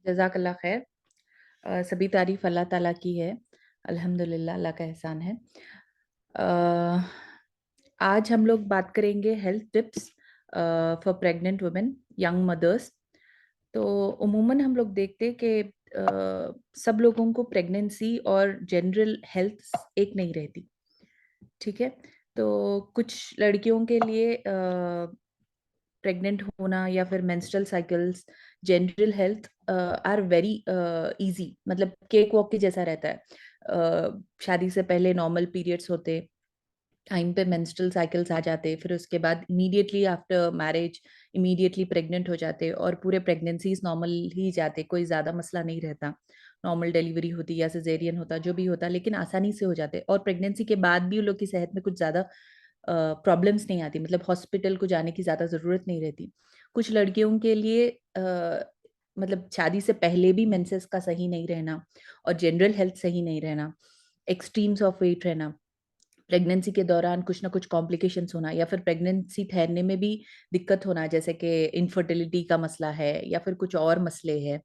जज़ाकल्लाह खैर। सभी तारीफ़ अल्लाह ताला की है। अल्हम्दुलिल्लाह, अल्लाह का एहसान है। अ, आज हम लोग बात करेंगे health tips for pregnant women, young mothers. तो उमूमन हम लोग देखते हैं कि सब लोगों को प्रेगनेंसी और जनरल हेल्थ एक नहीं रहती, ठीक है? तो कुछ लड़कियों के लिए प्रेग्नेंट होना या फिर menstrual cycles, general health are very easy, मतलब केक वॉक के जैसा रहता है। शादी से पहले नॉर्मल पीरियड्स होते, टाइम पे मेंस्ट्रुअल साइकिल्स आ जाते, फिर उसके बाद immediately after marriage immediately pregnant हो जाते और पूरे प्रेगनेंसीज नॉर्मल ही जाते, कोई ज़्यादा मसला नहीं रहता। नॉर्मल डिलीवरी होती या सिजेरियन होता, जो भी होता, लेकिन आसानी से हो जाते और प्रेगनेंसी के बाद भी उन लोग की सेहत में कुछ ज़्यादा प्रॉब्लम्स नहीं आती, मतलब हॉस्पिटल को जाने की ज़्यादा ज़रूरत नहीं रहती। कुछ लड़कियों के लिए मतलब शादी से पहले भी मेंसेस का सही नहीं रहना और जनरल हेल्थ सही नहीं रहना, एक्सट्रीम्स ऑफ वेट रहना, प्रेगनेंसी के दौरान कुछ ना कुछ कॉम्प्लिकेशंस होना या फिर प्रेगनेंसी ठहरने में भी दिक्कत होना, जैसे कि इनफर्टिलिटी का मसला है या फिर कुछ और मसले हैं,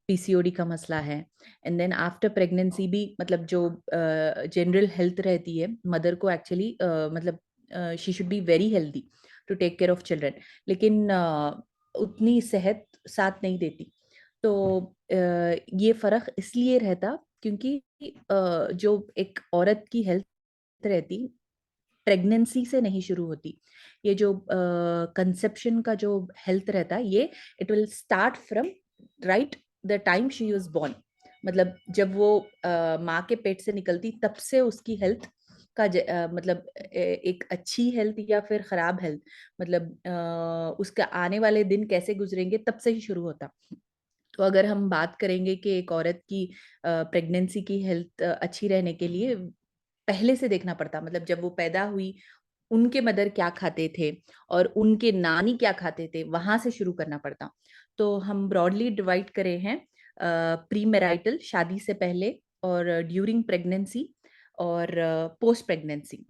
पीसीओडी का मसला है। एंड देन आफ्टर प्रेगनेंसी भी मतलब जो जनरल हेल्थ रहती है मदर को एक्चुअली, मतलब she should be very healthy to take care of children, लेकिन उतनी सेहत साथ नहीं देती। तो ये फ़र्क इसलिए रहता क्योंकि जो एक औरत की हेल्थ रहती, प्रेगनेंसी से नहीं शुरू होती। ये जो कंसेप्शन का जो हेल्थ रहता है, ये it will start from right the time she was born, मतलब जब वो माँ के पेट से निकलती तब से उसकी हेल्थ का मतलब एक अच्छी हेल्थ या फिर खराब हेल्थ, मतलब उसका आने वाले दिन कैसे गुजरेंगे तब से ही शुरू होता। तो अगर हम बात करेंगे कि एक औरत की प्रेगनेंसी की हेल्थ अच्छी रहने के लिए पहले से देखना पड़ता, मतलब जब वो पैदा हुई उनके मदर क्या खाते थे और उनके नानी क्या खाते थे, वहां से शुरू करना पड़ता। तो हम ब्रॉडली डिवाइड करे हैं प्री मैरिटल, शादी से पहले, और ड्यूरिंग प्रेगनेंसी और पोस्ट प्रेगनेंसी।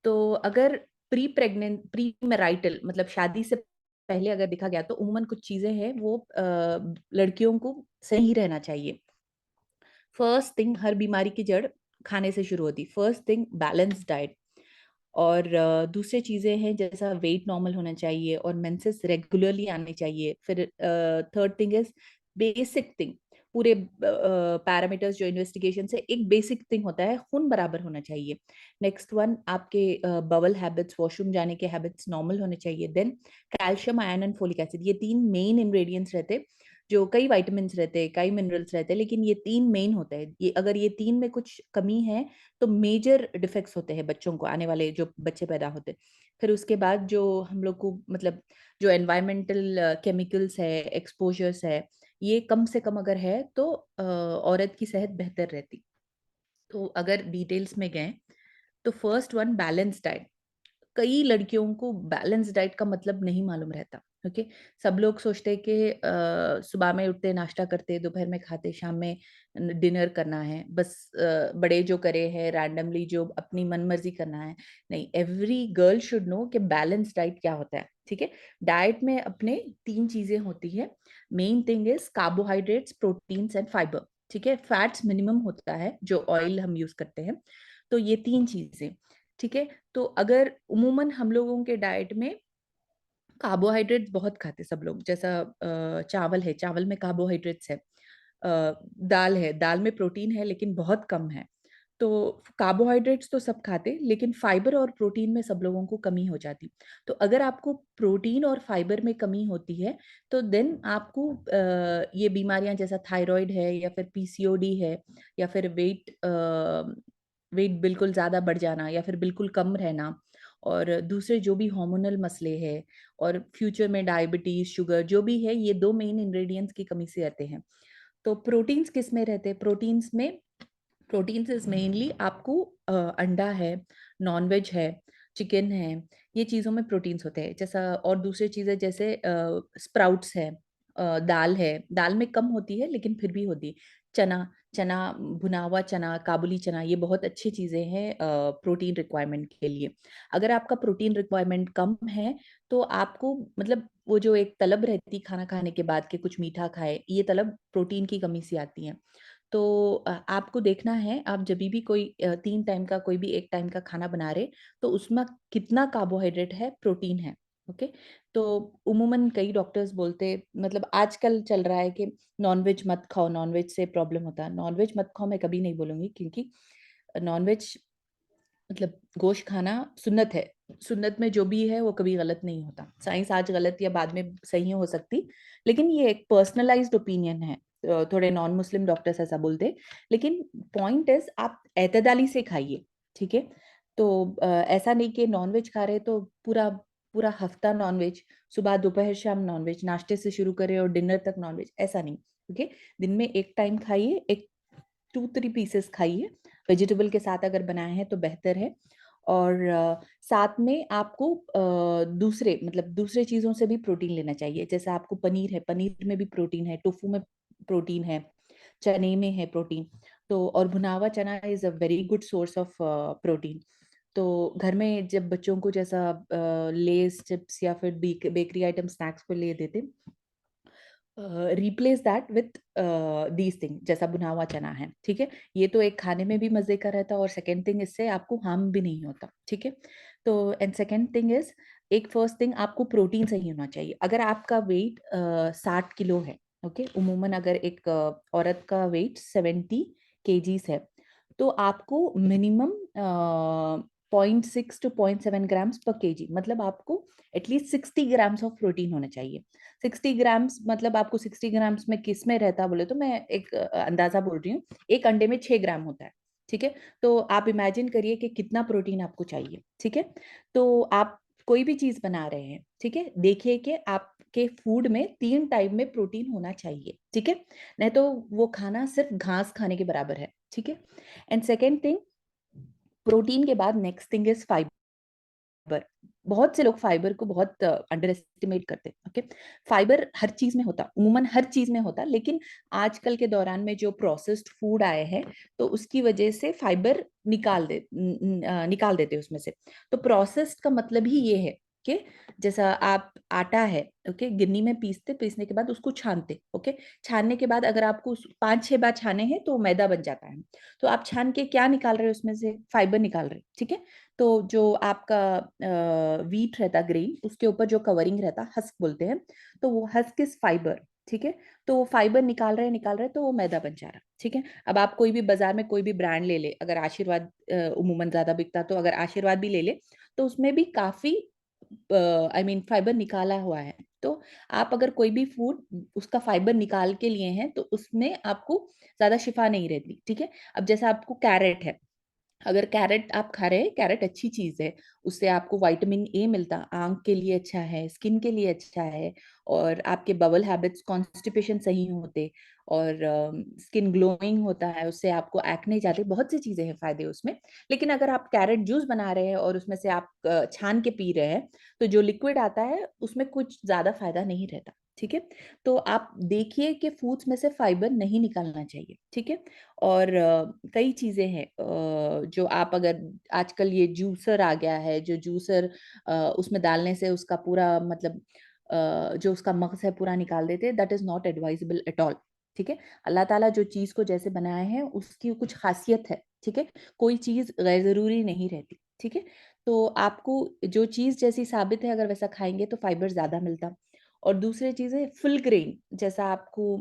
तो अगर प्री मैरिटल मतलब शादी से पहले अगर देखा गया तो उमूमन कुछ चीजें हैं वो लड़कियों को सही रहना चाहिए। फर्स्ट थिंग, हर बीमारी की जड़ खाने से शुरू होती। First thing, balance diet. और दूसरी चीज़ें हैं जैसा वेट नॉर्मल होना चाहिए और मेंसेस रेगुलरली आने चाहिए। फिर third thing is basic thing, पूरे पैरामीटर्स जो इन्वेस्टिगेशन से एक बेसिक थिंग होता है, खून बराबर होना चाहिए। नेक्स्ट वन, आपके बवल हैबिट्स, वॉशरूम जाने के हैबिट्स नॉर्मल होने चाहिए। Then calcium, iron and folic acid, ये तीन मेन इंग्रेडिएंट्स रहते, जो कई विटामिन्स रहते हैं, कई मिनरल्स रहते हैं, लेकिन ये तीन मेन होते हैं। ये अगर ये तीन में कुछ कमी है तो मेजर डिफेक्ट्स होते हैं बच्चों को, आने वाले जो बच्चे पैदा होते हैं। फिर उसके बाद जो हम लोग को मतलब जो एनवायरमेंटल केमिकल्स है, एक्सपोजर्स है, ये कम से कम अगर है तो औरत की सेहत बेहतर रहती। तो अगर डिटेल्स में गए तो फर्स्ट वन, बैलेंस डाइट। कई लड़कियों को बैलेंस डाइट का मतलब नहीं मालूम रहता। ओके, सब लोग सोचते हैं कि सुबह में उठते नाश्ता करते, दोपहर में खाते, शाम में डिनर करना है, बस बड़े जो करे हैं रैंडमली जो अपनी मन मर्जी करना है। नहीं, एवरी गर्ल शुड नो कि बैलेंस डाइट क्या होता है। ठीक है, डाइट में अपने तीन चीजें होती है। Main thing is carbohydrates, proteins and fibre. ठीक है, फैट्स मिनिमम होता है जो ऑयल हम यूज करते हैं। तो ये तीन चीजें, ठीक है। तो अगर उमूमन हम लोगों के डाइट में कार्बोहाइड्रेट्स बहुत खाते सब लोग, जैसा चावल है, चावल में कार्बोहाइड्रेट्स है, दाल है, दाल में प्रोटीन है लेकिन बहुत कम है। तो कार्बोहाइड्रेट्स तो सब खाते, लेकिन फाइबर और प्रोटीन में सब लोगों को कमी हो जाती। तो अगर आपको प्रोटीन और फाइबर में कमी होती है तो देन आपको ये बीमारियां जैसा थायराइड है या फिर पीसीओडी है या फिर वेट बिल्कुल ज़्यादा बढ़ जाना या फिर बिल्कुल कम रहना, और दूसरे जो भी हार्मोनल मसले हैं, और फ्यूचर में डायबिटीज, शुगर जो भी है, ये दो मेन इंग्रेडिएंट्स की कमी से रहते हैं। तो प्रोटीन्स किस में रहते हैं? प्रोटीन्स में, प्रोटीन्स इज मेनली आपको अंडा है, नॉन वेज है, चिकन है, ये चीज़ों में प्रोटीन्स होते हैं। जैसा और दूसरी चीज़ें जैसे स्प्राउट्स है, दाल है, दाल में कम होती है लेकिन फिर भी होती है, चना, चना, भुना हुआ चना, काबुली चना, ये बहुत अच्छी चीज़ें हैं प्रोटीन रिक्वायरमेंट के लिए। अगर आपका प्रोटीन रिक्वायरमेंट कम है, तो आपको मतलब वो जो एक तलब रहती खाना खाने के बाद के कुछ मीठा खाए, ये तलब प्रोटीन की कमी से आती है। तो आपको देखना है, आप जभी भी कोई 3 टाइम का कोई भी 1 टाइम का खाना बना रहे, तो उसमें कितना कार्बोहाइड्रेट है, प्रोटीन है, ओके? तो उमूमन कई डॉक्टर्स बोलते मतलब आजकल चल रहा है कि नॉन-वेज मत खाओ, नॉन-वेज से प्रॉब्लम होता है। नॉन-वेज मत खाओ मैं कभी नहीं बोलूँगी, क्योंकि नॉन-वेज मतलब गोश्त खाना सुन्नत है। सुन्नत में जो भी है वो कभी गलत नहीं होता। साइंस आज गलत या बाद में सही हो सकती, लेकिन ये एक पर्सनलाइज़्ड ओपिनियन है। थोड़े नॉन मुस्लिम डॉक्टर्स ऐसा बोलते, लेकिन पॉइंट इज़ आप एतदाली से खाइए, ठीक है? तो ऐसा नहीं कि नॉन-वेज खा रहे हैं तो पूरा पूरा हफ्ता नॉन-वेज, सुबह, दोपहर, शाम नॉन-वेज, नाश्ते से शुरू करें और डिनर तक नॉन-वेज, ऐसा नहीं, ओके? दिन में 1 टाइम खाइए, एक 2-3 पीसेस खाइए, वेजिटेबल के साथ अगर बनाए हैं तो बेहतर है। और साथ में आपको दूसरे मतलब दूसरे चीज़ों से भी प्रोटीन लेना चाहिए। जैसे आपको पनीर है, पनीर में भी प्रोटीन है, टोफू में प्रोटीन है, चने में है प्रोटीन। तो और भुना हुआ चना is a very good source of protein. तो घर में जब बच्चों को जैसा लेज़, चिप्स या फिर बेकरी आइटम स्नैक्स को ले देते, replace that with these thing, जैसा भुना हुआ चना है, ठीक है? ये तो एक खाने में भी मजे का रहता है और सेकंड थिंग इससे आपको हार्म भी नहीं होता, ठीक है? तो एंड सेकंड थिंग इज, एक फर्स्ट थिंग आपको प्रोटीन सही होना चाहिए। अगर आपका वेट 60 किलो है, ओके, उमूमन अगर एक औरत का वेट 70 केजीज है, तो आपको मिनिमम 0.6 to 0.7 ग्राम्स पर केजी, मतलब आपको एटलीस्ट 60 ग्राम्स ऑफ प्रोटीन होना चाहिए। 60 ग्राम्स मतलब आपको 60 ग्राम्स में किस में रहता बोले तो मैं एक अंदाजा बोल रही हूँ, एक अंडे में 6 ग्राम होता है, ठीक है? तो आप इमेजिन करिए कि कितना प्रोटीन आपको चाहिए, ठीक है? तो आप कोई भी चीज बना रहे हैं, ठीक है, देखिए कि आपके फूड में 3 टाइम में प्रोटीन होना चाहिए, ठीक है? नहीं तो वो खाना सिर्फ घास खाने के बराबर है, ठीक है? एंड सेकेंड थिंग, प्रोटीन के बाद नेक्स्ट थिंग इज फाइबर। बहुत से लोग फाइबर को बहुत अंडर एस्टिमेट करते हैं, ओके? फाइबर हर चीज में होता, उमूमन हर चीज में होता, लेकिन आजकल के दौरान में जो प्रोसेस्ड फूड आए हैं, तो उसकी वजह से फाइबर निकाल देते उसमें से। तो प्रोसेस्ड का मतलब ही ये है कि जैसा आप आटा है, ओके, गिन्नी में पीसते, पीसने के बाद उसको छानते, ओके, छानने के बाद अगर आपको 5-6 बार छाने हैं तो मैदा बन जाता है। तो आप छान के क्या निकाल रहे हो उसमें से? फाइबर निकाल रहे हैं, ठीक है? तो जो आपका वीट रहता, ग्रेन, उसके ऊपर जो कवरिंग रहता, हस्क बोलते हैं, तो वो हस्क इज फाइबर, ठीक है? तो वो फाइबर निकाल रहे तो वो मैदा बन जा रहा, ठीक है? अब आप कोई भी बाजार में कोई भी ब्रांड ले ले, अगर आशीर्वाद उमूमन ज्यादा बिकता, तो अगर आशीर्वाद भी ले ले, तो उसमें भी काफी आई मीन फाइबर निकाला हुआ है। तो आप अगर कोई भी फूड उसका फाइबर निकाल के लिए हैं, तो उसमें आपको ज्यादा शिफा नहीं रहती, ठीक है? अब जैसा आपको कैरेट है, अगर कैरेट आप खा रहे हैं, कैरेट अच्छी चीज है, उससे आपको विटामिन ए मिलता, आंख के लिए अच्छा है, स्किन के लिए अच्छा है, और आपके बवल हैबिट्स, कॉन्स्टिपेशन सही होते, और स्किन ग्लोइंग होता है, उससे आपको एक्ने जाते, बहुत सी चीजें हैं फायदे उसमें। लेकिन अगर आप कैरेट जूस बना रहे हैं और उसमें से आप छान के पी रहे हैं, तो जो लिक्विड आता है उसमें कुछ ज्यादा फायदा नहीं रहता, ठीक है? तो आप देखिए कि फूड्स में से फाइबर नहीं निकालना चाहिए, ठीक है? और कई चीज़ें हैं जो आप अगर, आजकल ये जूसर आ गया है, जो जूसर उसमें डालने से उसका पूरा मतलब जो उसका मग़ज़ है पूरा निकाल देते हैं, that is not advisable at all, ठीक है? अल्लाह ताला जो चीज़ को जैसे बनाए हैं उसकी कुछ ख़ासियत है, ठीक है? कोई चीज़ गैर ज़रूरी नहीं रहती, ठीक है? तो आपको जो चीज़ जैसी साबित है अगर वैसा खाएँगे तो फाइबर ज़्यादा मिलता। और दूसरी चीज़ है फुल ग्रेन, जैसा आपको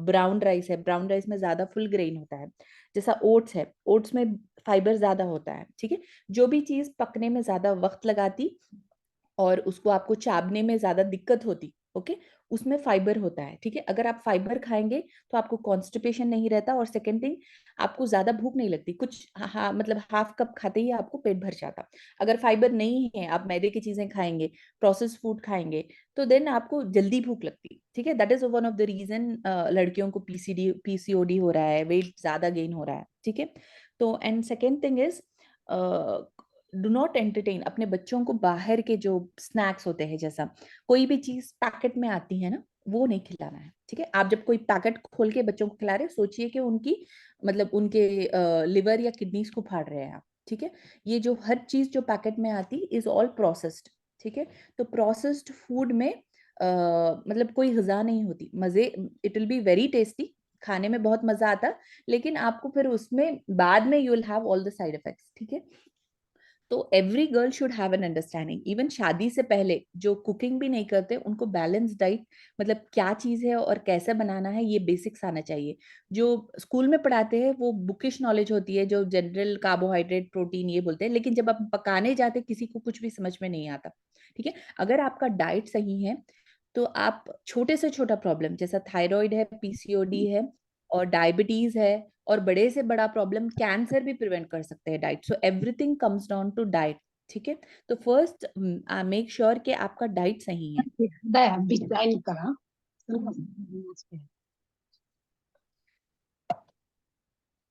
ब्राउन राइस है, ब्राउन राइस में ज़्यादा फुल ग्रेन होता है। जैसा ओट्स है, ओट्स में फाइबर ज़्यादा होता है, ठीक है? जो भी चीज़ पकने में ज़्यादा वक़्त लगाती और उसको आपको चाबने में ज़्यादा दिक्कत होती, ओके? उसमें फाइबर होता है, ठीक है? अगर आप फाइबर खाएँगे तो आपको कॉन्स्टिपेशन नहीं रहता, और सेकंड थिंग, आपको ज़्यादा भूख नहीं लगती। कुछ हाँ, मतलब हाफ कप खाते ही आपको पेट भर जाता। अगर फाइबर नहीं है, आप मैदे की चीज़ें खाएँगे, प्रोसेस्ड फूड खाएँगे, तो देन आपको जल्दी भूख लगती, ठीक है? That is one of the reason लड़कियों को पीसीओडी हो रहा है, वेट ज़्यादा गेन हो रहा है, ठीक है? तो and second thing is do not entertain अपने बच्चों को बाहर के जो स्नैक्स होते हैं, जैसा कोई भी चीज पैकेट में आती है ना, वो नहीं खिलाना है। ठीक है, आप जब कोई पैकेट खोल के बच्चों को खिला रहे हैं, सोचिए कि उनकी मतलब उनके लिवर या किडनीज को फाड़ रहे हैं आप। ठीक है, ये जो हर चीज जो पैकेट में आती इज ऑल प्रोसेस्ड। ठीक है, तो प्रोसेस्ड फूड में मतलब कोई ग़िज़ा नहीं होती। मजे, it will be very tasty, खाने में बहुत मजा आता, लेकिन आपको फिर उसमें बाद में you will have all the side effects. ठीक है, तो every girl should have an understanding. Even शादी से पहले जो कुकिंग भी नहीं करते, उनको बैलेंस डाइट मतलब क्या चीज है और कैसे बनाना है, ये बेसिक्स आना चाहिए। जो स्कूल में पढ़ाते हैं वो बुकिश नॉलेज होती है, जो जनरल कार्बोहाइड्रेट प्रोटीन ये बोलते हैं, लेकिन जब आप पकाने जाते किसी को कुछ भी समझ में नहीं आता। ठीक है, अगर आपका डाइट सही है तो आप छोटे से छोटा प्रॉब्लम जैसा थायराइड है, पीसीओडी है और डायबिटीज है और बड़े से बड़ा प्रॉब्लम कैंसर भी प्रिवेंट कर सकते हैं diet. So everything comes down to diet. ठीक है, तो फर्स्ट मेक श्योर कि आपका डाइट सही है। दया बिचारी करा।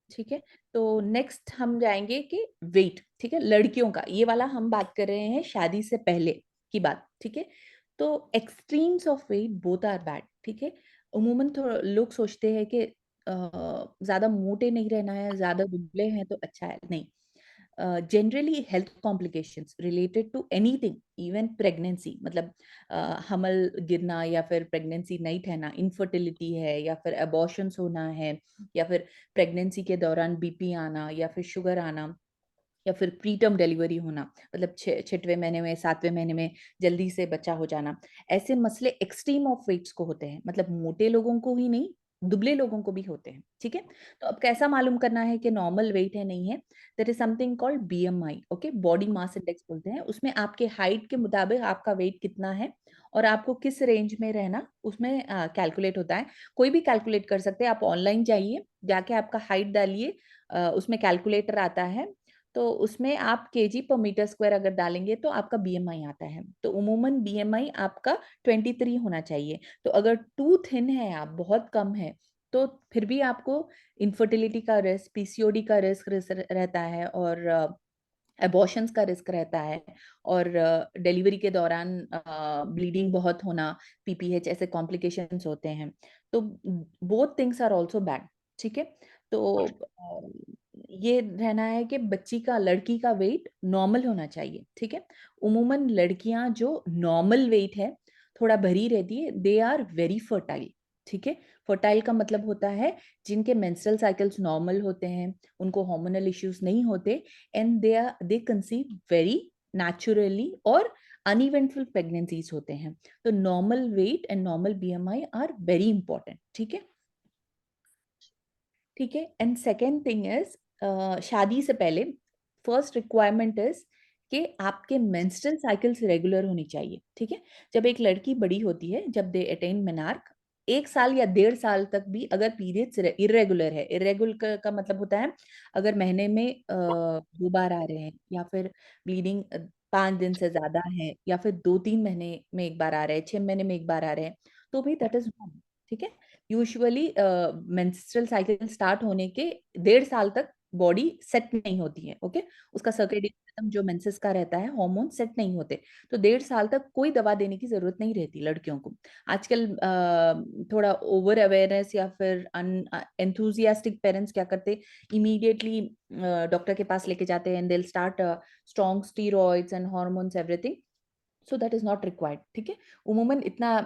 ठीक है, तो नेक्स्ट हम जाएंगे कि वेट। ठीक है, लड़कियों का ये वाला हम बात कर रहे हैं शादी से पहले की बात। ठीक है, तो extremes of weight both are bad. ठीक है, उमूमन थोड़ा लोग सोचते हैं कि ज्यादा मोटे नहीं रहना है, ज्यादा दुबले हैं तो अच्छा है, नहीं। Generally health complications related to anything, even pregnancy, मतलब हमल गिरना या फिर प्रेगनेंसी नहीं ठहना, इनफर्टिलिटी है या फिर अबॉर्शंस होना है या फिर प्रेगनेंसी के दौरान बीपी आना या फिर शुगर आना या फिर प्रीटर्म डिलीवरी होना, मतलब छठवें महीने में, सातवें महीने में जल्दी से बच्चा हो जाना, ऐसे मसले एक्सट्रीम ऑफ वेट्स को होते हैं। मतलब मोटे लोगों को ही नहीं, दुबले लोगों को भी होते हैं। ठीक है, तो अब कैसा मालूम करना है कि नॉर्मल वेट है नहीं है? There is something called BMI, okay, body mass index बोलते हैं। उसमें आपके हाइट के मुताबिक आपका वेट कितना है और आपको किस रेंज में रहना, उसमें कैलकुलेट होता है। कोई भी कैलकुलेट कर सकते हैं, आप ऑनलाइन जाइए, जाके आपका हाइट डालिए, उसमें कैलकुलेटर आता है, तो उसमें आप केजी पर मीटर स्क्वायर अगर डालेंगे तो आपका बीएमआई आता है। तो उमूमन बीएमआई आपका 23 होना चाहिए। तो अगर टू थिन है, आप बहुत कम है, तो फिर भी आपको इनफर्टिलिटी का रिस्क, पीसीओडी का रिस्क रहता है और अबॉर्शंस का रिस्क रहता है और डिलीवरी के दौरान ब्लीडिंग बहुत होना, पीपीएच, ऐसे कॉम्प्लिकेशंस होते हैं। तो both things are also bad. ठीक है, तो ये रहना है कि बच्ची का, लड़की का वेट नॉर्मल होना चाहिए। ठीक है, उमूमन लड़कियां जो नॉर्मल वेट है, थोड़ा भरी रहती है, दे आर वेरी फर्टाइल। ठीक है, फर्टाइल का मतलब होता है जिनके मेंस्ट्रुअल साइकिल्स नॉर्मल होते हैं, उनको हार्मोनल इश्यूज नहीं होते, and they conceive very naturally और अनइवेंटफुल प्रेगनेंसीज होते हैं। तो normal weight and normal BMI are very important. ठीक है, ठीक है, एंड सेकेंड थिंग इज, शादी से पहले फर्स्ट रिक्वायरमेंट इज कि आपके मेंस्ट्रुअल साइकिल्स रेगुलर होनी चाहिए। ठीक है, जब एक लड़की बड़ी होती है, जब दे अटेन मेनार्क, 1 साल या 1.5 साल तक भी अगर पीरियड्स इरेगुलर है, इरेगुलर का मतलब होता है अगर महीने में 2 बार आ रहे हैं या फिर ब्लीडिंग 5 दिन से ज्यादा है या फिर 2-3 महीने में एक बार आ रहे हैं, 6 महीने में एक बार आ रहे हैं, तो भी दैट इज नॉर्मल। ठीक है, यूजुअली मेंस्ट्रुअल साइकिल स्टार्ट होने के 1.5 साल तक बॉडी सेट नहीं होती है। ओके, उसका सर्केडियन रिदम जो मेंसेस का रहता है, हार्मोन सेट नहीं होते, तो 1.5 साल तक कोई दवा देने की जरूरत नहीं रहती लड़कियों को। आजकल थोड़ा ओवर अवेयरनेस या फिर एंथुजियास्टिक पेरेंट्स क्या करते, इमीडिएटली डॉक्टर के पास लेके जाते हैं and they will start strong steroids and hormones everything, so that is not required. ठीक है, उमूमन इतना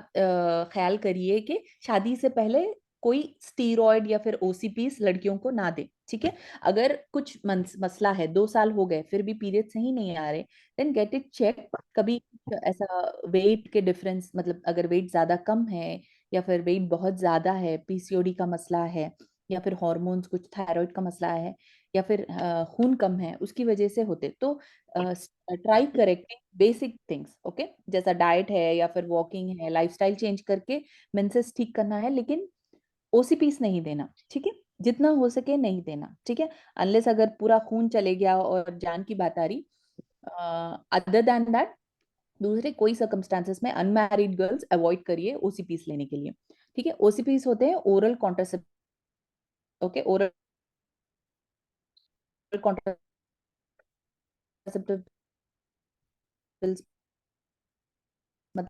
ख्याल करिए कि शादी से पहले कोई स्टीरॉयड या फिर ओसीपीस लड़कियों को ना दे। ठीक है, अगर कुछ मसला है, 2 साल हो गए फिर भी पीरियड सही नहीं आ रहे, देन गेट इट चेक। कभी ऐसा वेट के डिफरेंस, मतलब अगर वेट ज्यादा कम है या फिर वेट बहुत ज्यादा है, पीसीओडी का मसला है या फिर हॉर्मोन्स, कुछ थायराइड का मसला है या फिर खून कम है, उसकी वजह से होते, तो try correcting basic things. Okay, जैसा डाइट है या फिर वॉकिंग है, लाइफस्टाइल चेंज करके मेंसेस ठीक करना है, लेकिन ओसीपीस नहीं देना। ठीक है, जितना हो सके नहीं देना। ठीक है, अनलेस अगर पूरा खून चले गया और जान की बात आ रही, अदर देन दैट दूसरे कोई सर्कमस्टांसेस में अनमैरिड गर्ल्स अवॉइड करिए ओसीपीस लेने के लिए। ठीक है, ओसीपीस होते हैं oral contraceptive. Okay, oral contraceptive pills, मतलब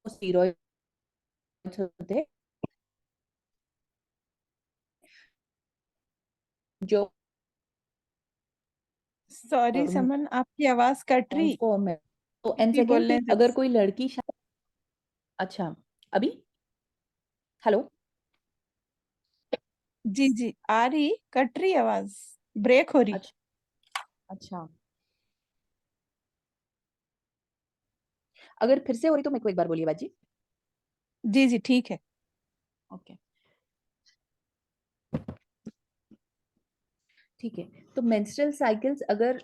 स्टीरॉइड्स होते हैं जो सॉरी हार्मोन्स समन, आपकी आवाज कट रही। को तो एंड जी सेकेंड बोलने थिंग, दो। अगर कोई लड़की अच्छा, अभी हेलो। जी जी, आ रही, कट रही आवाज, ब्रेक हो रही। अच्छा अच्छा, अगर फिर से हो रही तो मेरे को एक बार बोलिए बाजी। जी जी ठीक है। ओके, ठीक है। तो मेंस्ट्रुअल साइकिल्स अगर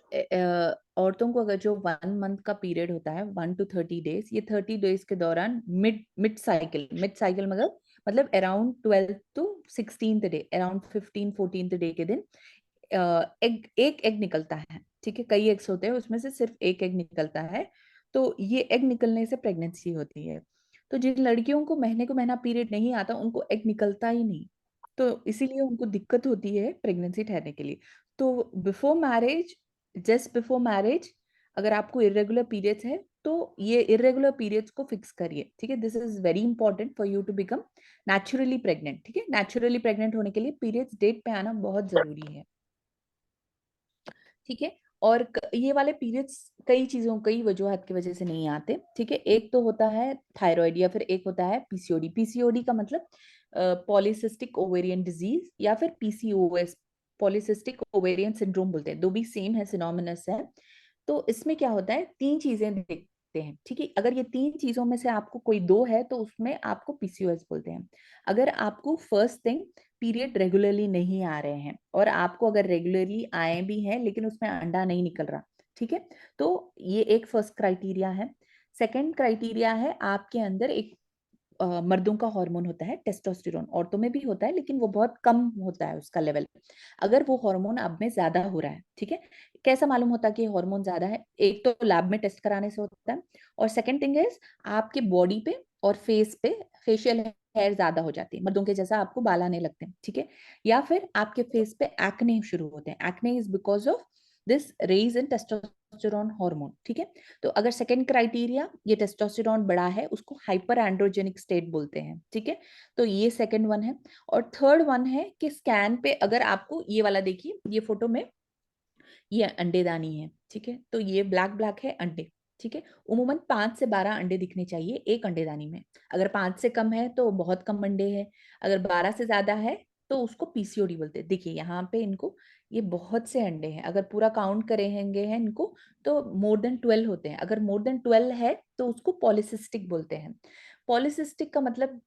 औरतों को अगर जो 1 मंथ का पीरियड होता है 1 to 30 डेज, ये 30 डेज के दौरान मिड साइकिल मतलब around 12 to 16th day, around 15 14th day के दिन एक एग निकलता है। ठीक है, कई एग्स होते हैं, उसमें से सिर्फ एक एग निकलता है। तो ये एग निकलने से प्रेगनेंसी होती है। तो जिन लड़कियों को महीने को महीना पीरियड नहीं आता, उनको एग निकलता ही नहीं, तो इसीलिए उनको दिक्कत होती है प्रेगनेंसी ठहरने के लिए। तो before marriage, just before marriage, अगर आपको इरेगुलर पीरियड्स है तो ये इरेगुलर पीरियड्स को फिक्स करिए। ठीक है, this is very important for you to become naturally pregnant. ठीक है, नेचुरली प्रेग्नेंट होने के लिए पीरियड्स डेट पे आना बहुत जरूरी है। ठीक है, और ये वाले पीरियड्स कई वजूहत की वजह से नहीं आते। ठीक है, एक तो होता है थायराइड, या फिर एक होता है पीसीओडी। पीसीओडी का मतलब पॉलीसिस्टिक ओवेरियन डिजीज, या फिर पीसीओएस, पॉलीसिस्टिक ओवेरियन सिंड्रोम बोलते हैं, दो भी सेम है, सिनोमिनस है। तो इसमें क्या होता है, 3 चीजें देखते हैं। ठीक है, अगर ये 3 चीजों में से आपको कोई दो है तो उसमें आपको पीसीओएस बोलते हैं। अगर आपको फर्स्ट थिंग पीरियड रेगुलरली नहीं आ रहे हैं, और आपको अगर रेगुलरली आए भी हैं लेकिन उसमें अंडा नहीं निकल रहा, ठीक है, तो ये एक फर्स्ट क्राइटेरिया है। सेकंड क्राइटेरिया है आपके अंदर एक मर्दों का हार्मोन होता है टेस्टोस्टेरोन, औरतों में भी होता है लेकिन वो बहुत कम होता है उसका लेवल। अगर वो हार्मोन अब में ज्यादा हो रहा है, ठीक है, कैसा मालूम होता है कि हार्मोन ज्यादा है? एक तो लैब में टेस्ट कराने से होता है, और सेकंड थिंग इज आपके बॉडी पे और फेस पे फेशियल हेयर ज्यादा हो जाती है, मर्दों के जैसा आपको बाल आने लगते हैं। ठीक है, या फिर आपके फेस पे एक्ने शुरू होते हैं। Acne is because of this raise in testosterone hormone. ठीक है, तो अगर सेकंड क्राइटेरिया ये टेस्टोस्टेरोन बढ़ा है, उसको हाइपर एंड्रोजेनिक स्टेट बोलते हैं। ठीक है, तो ये सेकंड वन है। और थर्ड वन है कि स्कैन पे अगर आपको ये वाला, देखिए ये फोटो में ये अंडेदानी है। ठीक है, तो ये ब्लैक ब्लैक है अंडे। ठीक है, उमूमन 5 से 12 अंडे दिखने चाहिए एक अंडेदानी में। अगर 5 से कम है तो बहुत कम अंडे हैं, अगर 12 से ज्यादा है तो उसको पीसीओडी बोलते हैं। देखिए यहाँ पे इनको, ये बहुत से अंडे हैं, अगर पूरा काउंट करेंगे हैं इनको तो मोर देन 12 होते हैं। अगर मोर देन 12 है तो उसको पॉलिसिस्टिक बोलते हैं। पॉलिसिस्टिक का मतलब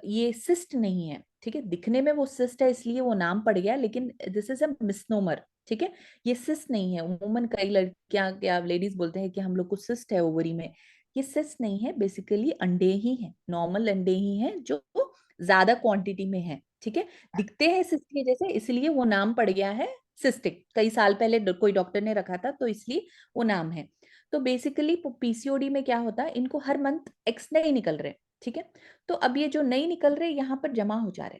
ये सिस्ट नहीं है। ठीक है, दिखने में वो सिस्ट है इसलिए वो नाम पड़ गया, लेकिन दिस इज अ मिसनोमर। ठीक है, ये सिस्ट नहीं है। उमूमन कई लड़कियां क्या लेडीज बोलते हैं कि हम लोग को सिस्ट है ओवरी में। ये सिस्ट नहीं है, बेसिकली अंडे ही हैं, नॉर्मल अंडे ही हैं जो ज्यादा क्वांटिटी में है। ठीक है, दिखते हैं सिस्ट के जैसे, इसलिए वो नाम पड़ गया है सिस्टिक। कई साल पहले कोई डॉक्टर ने रखा था तो इसलिए वो नाम है। तो बेसिकली पीसीओडी में क्या होता है, इनको हर मंथ एक्स नहीं निकल रहे। ठीक है, तो अब ये जो नहीं निकल रहे यहाँ पर जमा हो जा रहे,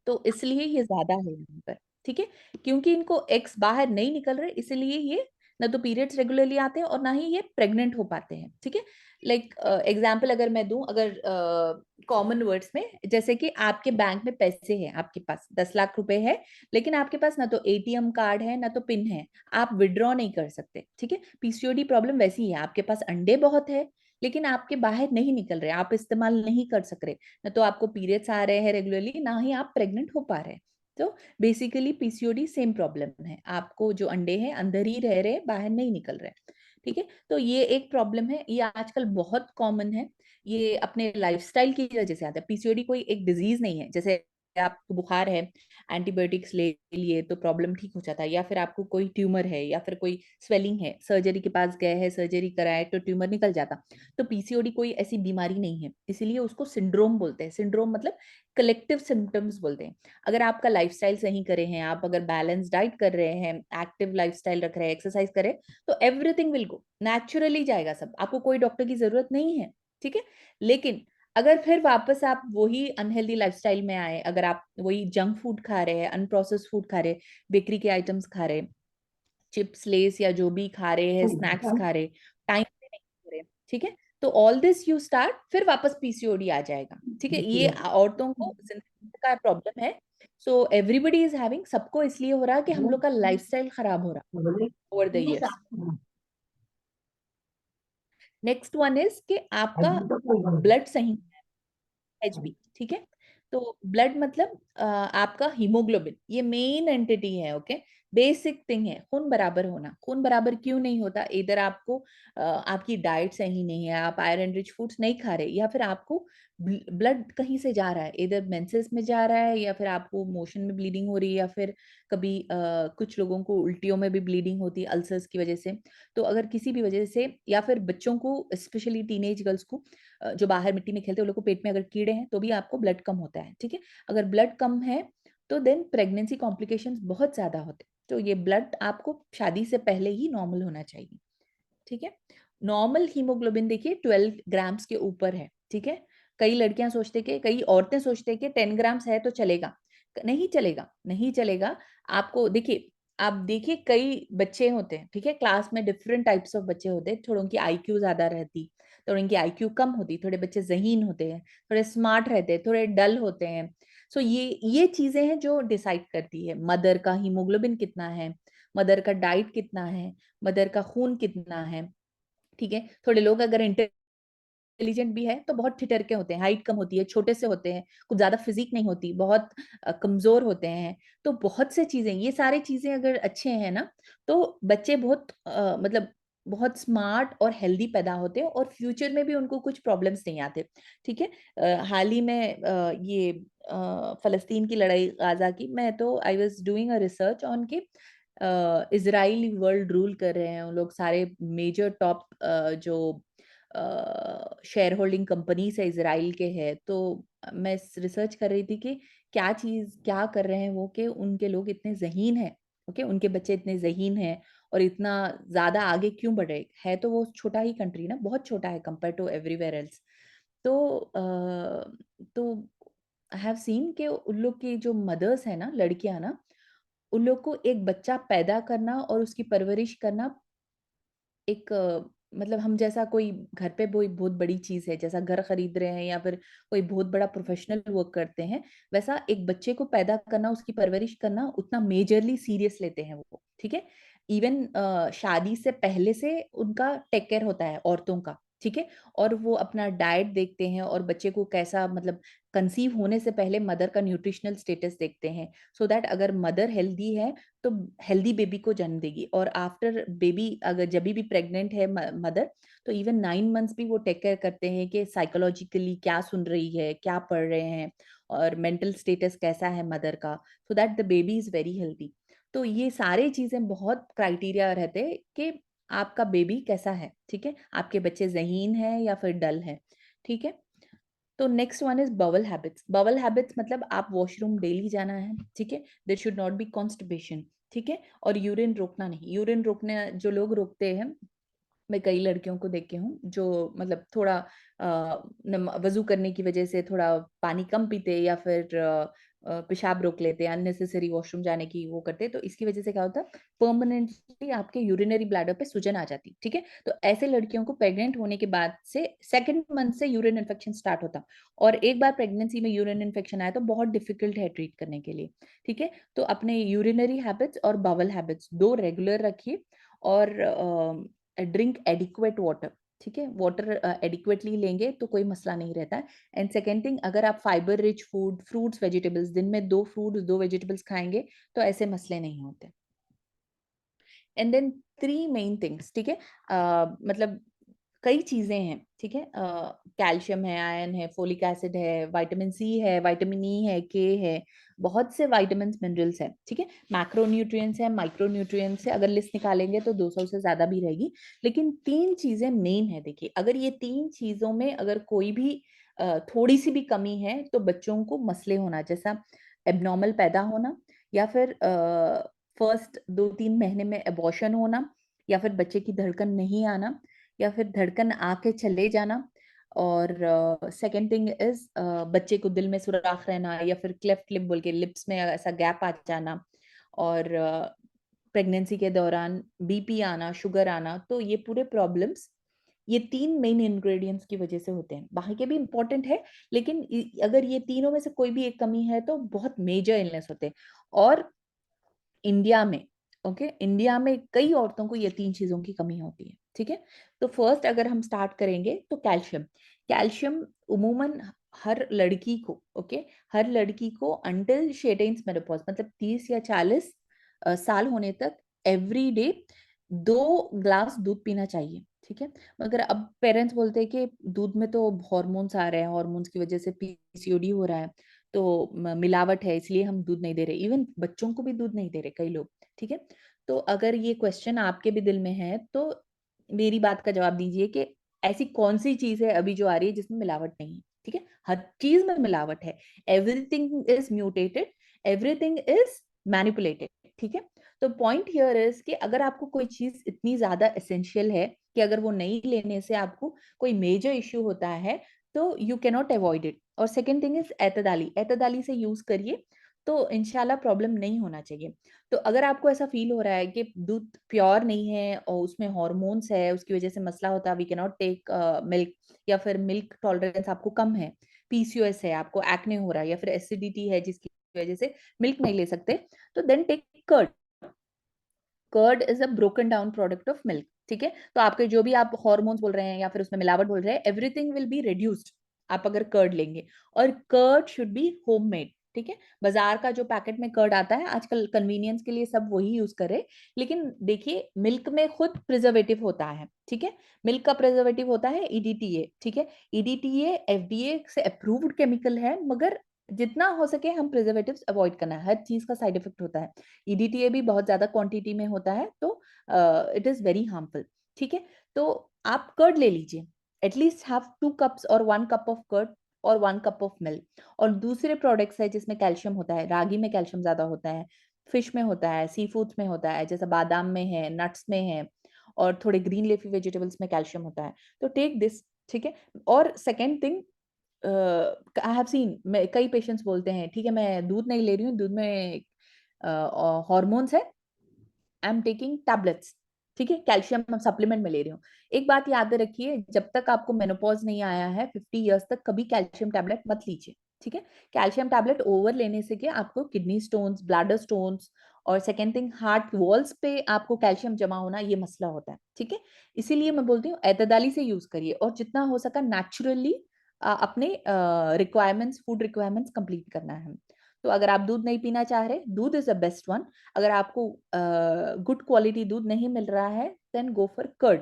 तो इसलिए ये ज्यादा है यहाँ पर। ठीक है, क्योंकि इनको एग्स बाहर नहीं निकल रहे, इसलिए ये ना तो पीरियड्स रेगुलरली आते हैं और ना ही ये प्रेग्नेंट हो पाते हैं। ठीक है, लाइक एग्जांपल अगर मैं दूं, अगर कॉमन वर्ड्स में, जैसे कि आपके बैंक में पैसे हैं, आपके पास 10 लाख रुपए है, लेकिन आपके पास ना तो एटीएम कार्ड है ना तो पिन है, आप विड्रॉ नहीं कर सकते। ठीक है, पीसीओडी प्रॉब्लम वैसी ही है, आपके पास अंडे बहुत है लेकिन आपके बाहर नहीं निकल रहे, आप इस्तेमाल नहीं कर सक रहे, ना तो आपको पीरियड्स आ रहे हैं रेगुलरली, ना ही आप प्रेग्नेंट हो पा रहे हैं। तो बेसिकली पीसीओडी सेम प्रॉब्लम है, आपको जो अंडे हैं अंदर ही रह रहे हैं, बाहर नहीं निकल रहे। ठीक है, तो ये एक प्रॉब्लम है, ये आजकल बहुत कॉमन है। ये अपने लाइफस्टाइल की वजह से आता है। पीसीओडी कोई एक डिजीज नहीं है, जैसे आपको बुखार है, एंटीबायोटिक्स ले लिए तो प्रॉब्लम ठीक हो जाता है, या फिर आपको कोई ट्यूमर है या फिर कोई स्वेलिंग है, सर्जरी के पास गए हैं, सर्जरी कराए तो ट्यूमर निकल जाता। तो पीसीओडी कोई ऐसी बीमारी नहीं है, इसीलिए उसको सिंड्रोम बोलते हैं। सिंड्रोम मतलब कलेक्टिव सिम्टम्स बोलते हैं। अगर आपका लाइफस्टाइल सही करे हैं, आप अगर बैलेंस डाइट कर रहे हैं, एक्टिव लाइफस्टाइल रख रहे हैं, एक्सरसाइज करें, तो एवरीथिंग विल गो नेचुरली जाएगा सब, आपको कोई डॉक्टर की जरूरत नहीं है। ठीक है, लेकिन अगर फिर वापस आप वही अनहेल्दी लाइफस्टाइल में आए, अगर आप वही जंक फूड खा रहे हैं, अनप्रोसेस्ड फूड खा रहे हैं, बेकरी के आइटम्स खा रहे हैं, चिप्स लेस या जो भी खा रहे हैं, स्नैक्स खा रहे, टाइम पे नहीं खा रहे, ठीक है, तो ऑल दिस यू स्टार्ट, फिर वापस पीसीओडी आ जाएगा, ठीक है। ये औरतों को जिंदगी का प्रॉब्लम है। सो एवरीबडी इज हैविंग, सबको इसलिए हो रहा है कि हम लोग का लाइफस्टाइल खराब हो रहा है over the years. Next one is कि आपका ब्लड सही, एचबी, ठीक है। तो ब्लड मतलब आपका हीमोग्लोबिन, ये मेन एंटिटी है, ओके। बेसिक थिंग है खून बराबर होना। खून बराबर क्यों नहीं होता? इधर आपको आपकी डाइट सही नहीं है, आप आयरन रिच फूड्स नहीं खा रहे, या फिर आपको ब्लड कहीं से जा रहा है, इधर मेंसेस में जा रहा है, या फिर आपको मोशन में ब्लीडिंग हो रही है, या फिर कभी कुछ लोगों को उल्टियों में भी ब्लीडिंग होती है अल्सर्स की वजह से। तो अगर किसी भी वजह से, या फिर बच्चों को, स्पेशली टीनेज गर्ल्स को जो बाहर मिट्टी में खेलते हैं, उन लोग को पेट में अगर कीड़े हैं तो भी आपको ब्लड कम होता है, ठीक है। अगर ब्लड कम है तो देन प्रेगनेंसी कॉम्प्लिकेशंस बहुत ज्यादा होते हैं। तो ये ब्लड आपको शादी से पहले ही नॉर्मल होना चाहिए, ठीक है। नॉर्मल हीमोग्लोबिन देखिए 12 ग्राम्स के ऊपर है, ठीक है। कई लड़कियां सोचते कि, कई औरतें सोचते हैं कि 10 ग्राम्स है तो चलेगा। नहीं चलेगा, नहीं चलेगा। आपको देखिए, आप देखिए कई बच्चे होते हैं, ठीक है, क्लास में डिफरेंट टाइप्स ऑफ बच्चे होते हैं। थोड़ों की आईक्यू ज्यादा रहती, थोड़ी इनकी आईक्यू कम होती, थोड़े बच्चे ज़हीन होते हैं, थोड़े स्मार्ट रहते हैं, थोड़े डल होते हैं। सो ये चीजें हैं जो डिसाइड करती है मदर का हीमोग्लोबिन कितना है, मदर का डाइट कितना है, मदर का खून कितना है, ठीक है। थोड़े लोग अगर इंटेलिजेंट भी है तो बहुत ठिठर के होते हैं, हाइट कम होती है, छोटे से होते हैं, कुछ ज्यादा फिजिक नहीं होती, बहुत कमजोर होते हैं। तो बहुत से चीजें, ये सारी चीजें अगर अच्छे हैं ना, तो बच्चे बहुत मतलब बहुत स्मार्ट और हेल्दी पैदा होते हैं, और फ्यूचर में भी उनको कुछ प्रॉब्लम्स नहीं आते, ठीक है। हाल ही में ये फलस्तीन की लड़ाई, गाजा की, मैं तो I was doing a research on के इजराइल वर्ल्ड रूल कर रहे हैं, उन लोग सारे मेजर टॉप जो शेयर होल्डिंग कंपनीज है इजराइल के है। तो मैं रिसर्च कर रही थी कि क्या चीज क्या कर रहे हैं वो, कि उनके लोग इतने ज़हीन हैं, ओके, उनके बच्चे इतने ज़हीन हैं, और इतना ज्यादा आगे क्यों बढ़ रहे है। तो वो छोटा ही कंट्री ना, बहुत छोटा है कंपेयर टू एवरीवेयर एल्स। तो तो आई हैव सीन कि उन लोग की जो मदर्स है ना, लड़कियां ना, उन लोग को एक बच्चा पैदा करना और उसकी परवरिश करना एक मतलब हम जैसा कोई घर पे कोई बहुत बड़ी चीज है, जैसा घर खरीद रहे हैं या फिर कोई बहुत बड़ा प्रोफेशनल वर्क करते हैं, वैसा एक बच्चे को पैदा करना, उसकी परवरिश करना उतना मेजरली सीरियस लेते हैं वो, ठीक है। इवन शादी से पहले से उनका टेक केयर होता है औरतों का, ठीक है। और वो अपना डाइट देखते हैं, और बच्चे को कैसा, मतलब कंसीव होने से पहले मदर का न्यूट्रिशनल स्टेटस देखते हैं, सो दैट अगर मदर हेल्दी है तो हेल्दी बेबी को जन्म देगी। और आफ्टर बेबी, अगर जब भी प्रेग्नेंट है मदर, तो इवन 9 मंथ्स भी वो टेक केयर करते हैं कि साइकोलॉजिकली क्या सुन रही है, क्या पढ़ रहे हैं, और मेंटल स्टेटस कैसा है मदर का, so that the baby is very healthy. तो ये सारे चीजें बहुत क्राइटेरिया रहते हैं कि आपका बेबी कैसा है, ठीक है, आपके बच्चे ज़हीन है या फिर डल है, ठीक है। तो next one is bowel habits. Bowel habits मतलब आप वॉशरूम डेली जाना है, ठीक है, there should not be constipation, ठीक है। और यूरिन रोकना नहीं, यूरिन रोकने जो लोग रोकते हैं, मैं कई लड़कियों को देखे हूँ जो मतलब थोड़ा वजू करने की वजह से थोड़ा पानी कम पीते, या फिर पेशाब रोक लेते हैं, अननेसेसरी वॉशरूम जाने की वो करते हैं। तो इसकी वजह से क्या होता है, परमानेंटली आपके यूरिनरी ब्लैडर पे सूजन आ जाती है, ठीक है। तो ऐसे लड़कियों को प्रेग्नेंट होने के बाद से सेकंड मंथ से यूरिन इन्फेक्शन स्टार्ट होता, और एक बार प्रेगनेंसी में यूरिन इन्फेक्शन आया तो बहुत डिफिकल्ट है ट्रीट करने के लिए, ठीक है। तो अपने यूरिनरी हैबिट्स और बावल हैबिट्स दो रेगुलर रखिए, और ड्रिंक एडिक्वेट वाटर, ठीक है। वाटर एडिक्वेटली लेंगे तो कोई मसला नहीं रहता है। एंड सेकेंड थिंग, अगर आप fibre rich food, fruits, vegetables, दिन में 2 फ्रूट्स 2 वेजिटेबल्स खाएंगे तो ऐसे मसले नहीं होते। एंड देन 3 मेन थिंग्स, ठीक है, मतलब कई चीजें हैं, ठीक है, कैल्शियम है, आयरन है, फोलिक एसिड है, विटामिन सी है, विटामिन ई है, के है, बहुत से विटामिन मिनरल्स है, ठीक है। मैक्रो न्यूट्रिएंट्स है, माइक्रो न्यूट्रिएंट्स है, अगर लिस्ट निकालेंगे तो 200 से ज्यादा भी रहेगी। लेकिन 3 चीजें मेन है, देखिए, अगर ये 3 चीजों में अगर कोई भी थोड़ी सी भी कमी है तो बच्चों को मसले होना, जैसा एबनॉर्मल पैदा होना, या फिर फर्स्ट 2-3 महीने में एबॉर्शन होना, या फिर बच्चे की धड़कन नहीं आना, या फिर धड़कन आके चले जाना, और सेकंड थिंग इज बच्चे को दिल में सुराख रहना, या फिर क्लेफ्ट लिप बोल के लिप्स में ऐसा गैप आ जाना, और प्रेगनेंसी के दौरान बीपी आना, शुगर आना, तो ये पूरे प्रॉब्लम्स ये 3 मेन इंग्रेडिएंट्स की वजह से होते हैं। बाकी के भी इंपॉर्टेंट है, लेकिन अगर ये तीनों में से कोई भी एक कमी है तो बहुत मेजर इलनेस होते हैं। और इंडिया में, ओके, इंडिया में कई औरतों को ये 3 चीजों की कमी होती है, ठीक है। तो फर्स्ट अगर हम स्टार्ट करेंगे तो कैल्शियम। कैल्शियम उमूमन हर लड़की को, ओके, हर लड़की को अंटिल शी अटेन्स मेनोपॉज, मतलब 30 या 40 साल होने तक एवरी डे 2 ग्लास दूध पीना चाहिए, ठीक है। मगर अब पेरेंट्स बोलते हैं कि दूध में तो हॉर्मोन्स आ रहे हैं, हॉर्मोन्स की वजह से पीसीओडी हो रहा है, तो मिलावट है, इसलिए हम दूध नहीं दे रहे। इवन बच्चों को भी दूध नहीं दे रहे कई लोग, ठीक है। तो अगर ये क्वेश्चन आपके भी दिल में है तो मेरी बात का जवाब दीजिए कि ऐसी कौन सी चीज है अभी जो आ रही है जिसमें मिलावट नहीं है, ठीक है। हर चीज में मिलावट है। Everything is mutated, everything is manipulated, ठीक है। तो पॉइंट हियर इज कि अगर आपको कोई चीज इतनी ज्यादा एसेंशियल है कि अगर वो नहीं लेने से आपको कोई मेजर इश्यू होता है, तो you can not avoid it. और सेकेंड थिंग इज एतदाली, एतदाली से यूज करिए तो इंशाल्लाह प्रॉब्लम नहीं होना चाहिए। तो अगर आपको ऐसा फील हो रहा है कि दूध प्योर नहीं है और उसमें हॉर्मोन्स है, उसकी वजह से मसला होता है, we can not take milk, या फिर मिल्क टॉलरेंस आपको कम है, पीसीओएस है, आपको एक्ने हो रहा है, या फिर एसिडिटी है जिसकी वजह से मिल्क नहीं ले सकते, तो then take curd. Curd is a broken down product of milk, ठीक है। तो आपके जो भी आप हॉर्मोन्स बोल रहे हैं या फिर उसमें मिलावट बोल रहे हैं, एवरीथिंग विल बी रिड्यूस्ड आप अगर कर्ड लेंगे। और कर्ड शुड बी होममेड, ठीक है। बाजार का जो पैकेट में कर्ड आता है आजकल कन्वीनियंस के लिए सब वही यूज करे, लेकिन देखिए मिल्क में खुद प्रिजर्वेटिव होता है, ठीक है। मिल्क का प्रिजर्वेटिव होता है ईडीटीए, ठीक है। ईडीटीए एफडीए से अप्रूव्ड केमिकल है, मगर जितना हो सके हम प्रिजर्वेटिव्स अवॉइड करना है, हर चीज का साइड इफेक्ट होता है। ईडीटीए भी बहुत ज्यादा क्वांटिटी में होता है, तो इट इज वेरी हार्मफुल, ठीक है। तो आप कर्ड ले लीजिए, एटलीस्ट हैव 2 कप्स और 1 कप ऑफ कर्ड और 1 कप ऑफ मिल्क। और दूसरे प्रोडक्ट्स है जिसमें कैल्शियम होता है, रागी में कैल्शियम ज्यादा होता है, फिश में होता है, सी फूड्स में होता है, जैसे बादाम में है, नट्स में है, और थोड़े ग्रीन लीफी वेजिटेबल्स में कैल्शियम होता है। तो टेक दिस, ठीक है। और second thing, I have seen, कई पेशेंट्स बोलते हैं ठीक है मैं दूध नहीं ले रही हूँ, दूध में हॉर्मोन्स है, आई एम टेकिंग टैबलेट्स, ठीक है, कैल्शियम सप्लीमेंट में ले रही हूँ। एक बात याद रखिए, जब तक आपको मेनोपॉज नहीं आया है 50 इयर्स तक, कभी कैल्शियम टैबलेट मत लीजिए, ठीक है। कैल्शियम टैबलेट ओवर लेने से क्या आपको किडनी स्टोन्स, ब्लैडर स्टोन्स, और सेकेंड थिंग हार्ट वॉल्स पे आपको कैल्शियम जमा होना, ये मसला होता है, ठीक है। इसीलिए मैं बोलती हूँ एतदाली से यूज करिए, और जितना हो सका नेचुरली अपने रिक्वायरमेंट्स, फूड रिक्वायरमेंट्स कंप्लीट करना है। तो अगर आप दूध नहीं पीना चाह रहे, दूध इज द बेस्ट वन। अगर आपको गुड क्वालिटी दूध नहीं मिल रहा है, देन गो फॉर कर्ड,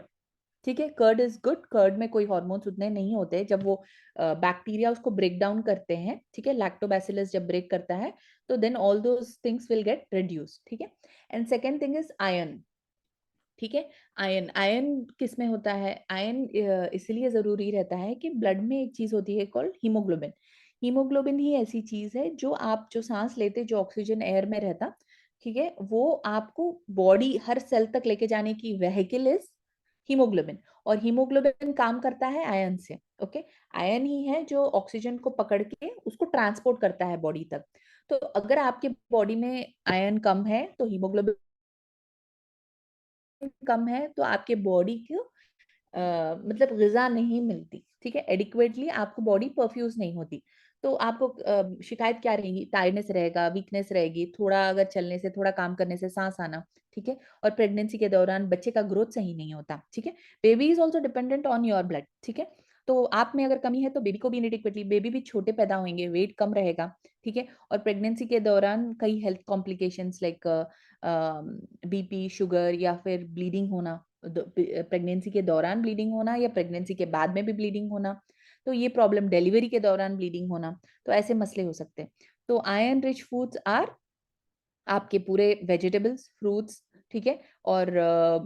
ठीक है। कर्ड इज गुड, कर्ड में कोई हॉर्मोन्स उतने नहीं होते, जब वो बैक्टीरिया उसको ब्रेक डाउन करते हैं, ठीक है, लैक्टोबैसिलस जब ब्रेक करता है, तो then all those things will get reduce, ठीक है। And second thing is iron, ठीक है। आयरन, आयरन किस में होता है, आयरन इसलिए जरूरी रहता है कि ब्लड में एक चीज होती है कॉल्ड हीमोग्लोबिन। हीमोग्लोबिन ही ऐसी चीज है जो आप जो सांस लेते, जो ऑक्सीजन एयर में रहता, ठीक है, वो आपको बॉडी हर सेल तक लेके जाने की व्हीकल इज हीमोग्लोबिन। और हीमोग्लोबिन काम करता है आयरन से, ओके। आयरन ही है जो ऑक्सीजन को पकड़ के उसको ट्रांसपोर्ट करता है बॉडी तक। तो अगर आपके बॉडी में आयरन कम है तो हीमोग्लोबिन कम है, तो आपके बॉडी को मतलब ग़िज़ा नहीं मिलती, ठीक है, एडिक्वेटली आपको बॉडी परफ्यूज नहीं होती। तो आपको शिकायत क्या रहेगी, टायर्डनेस रहेगा, वीकनेस रहेगी, थोड़ा अगर चलने से, थोड़ा काम करने से सांस आना, ठीक है। और प्रेगनेंसी के दौरान बच्चे का ग्रोथ सही नहीं होता, ठीक है। Baby is also dependent on your blood, ठीक है। तो आप में अगर कमी है तो बेबी को भी इनएडिक्वेटली, बेबी भी छोटे पैदा होंगे, वेट कम रहेगा, ठीक है। और प्रेगनेंसी के दौरान कई health complications like BP, sugar, या फिर ब्लीडिंग होना, प्रेगनेंसी के दौरान ब्लीडिंग होना या प्रेगनेंसी के बाद में भी ब्लीडिंग होना, तो ये प्रॉब्लम, डिलीवरी के दौरान ब्लीडिंग होना, तो ऐसे मसले हो सकते हैं। तो आयरन रिच फूड्स आर आपके पूरे वेजिटेबल्स, फ्रूट्स, ठीक है। और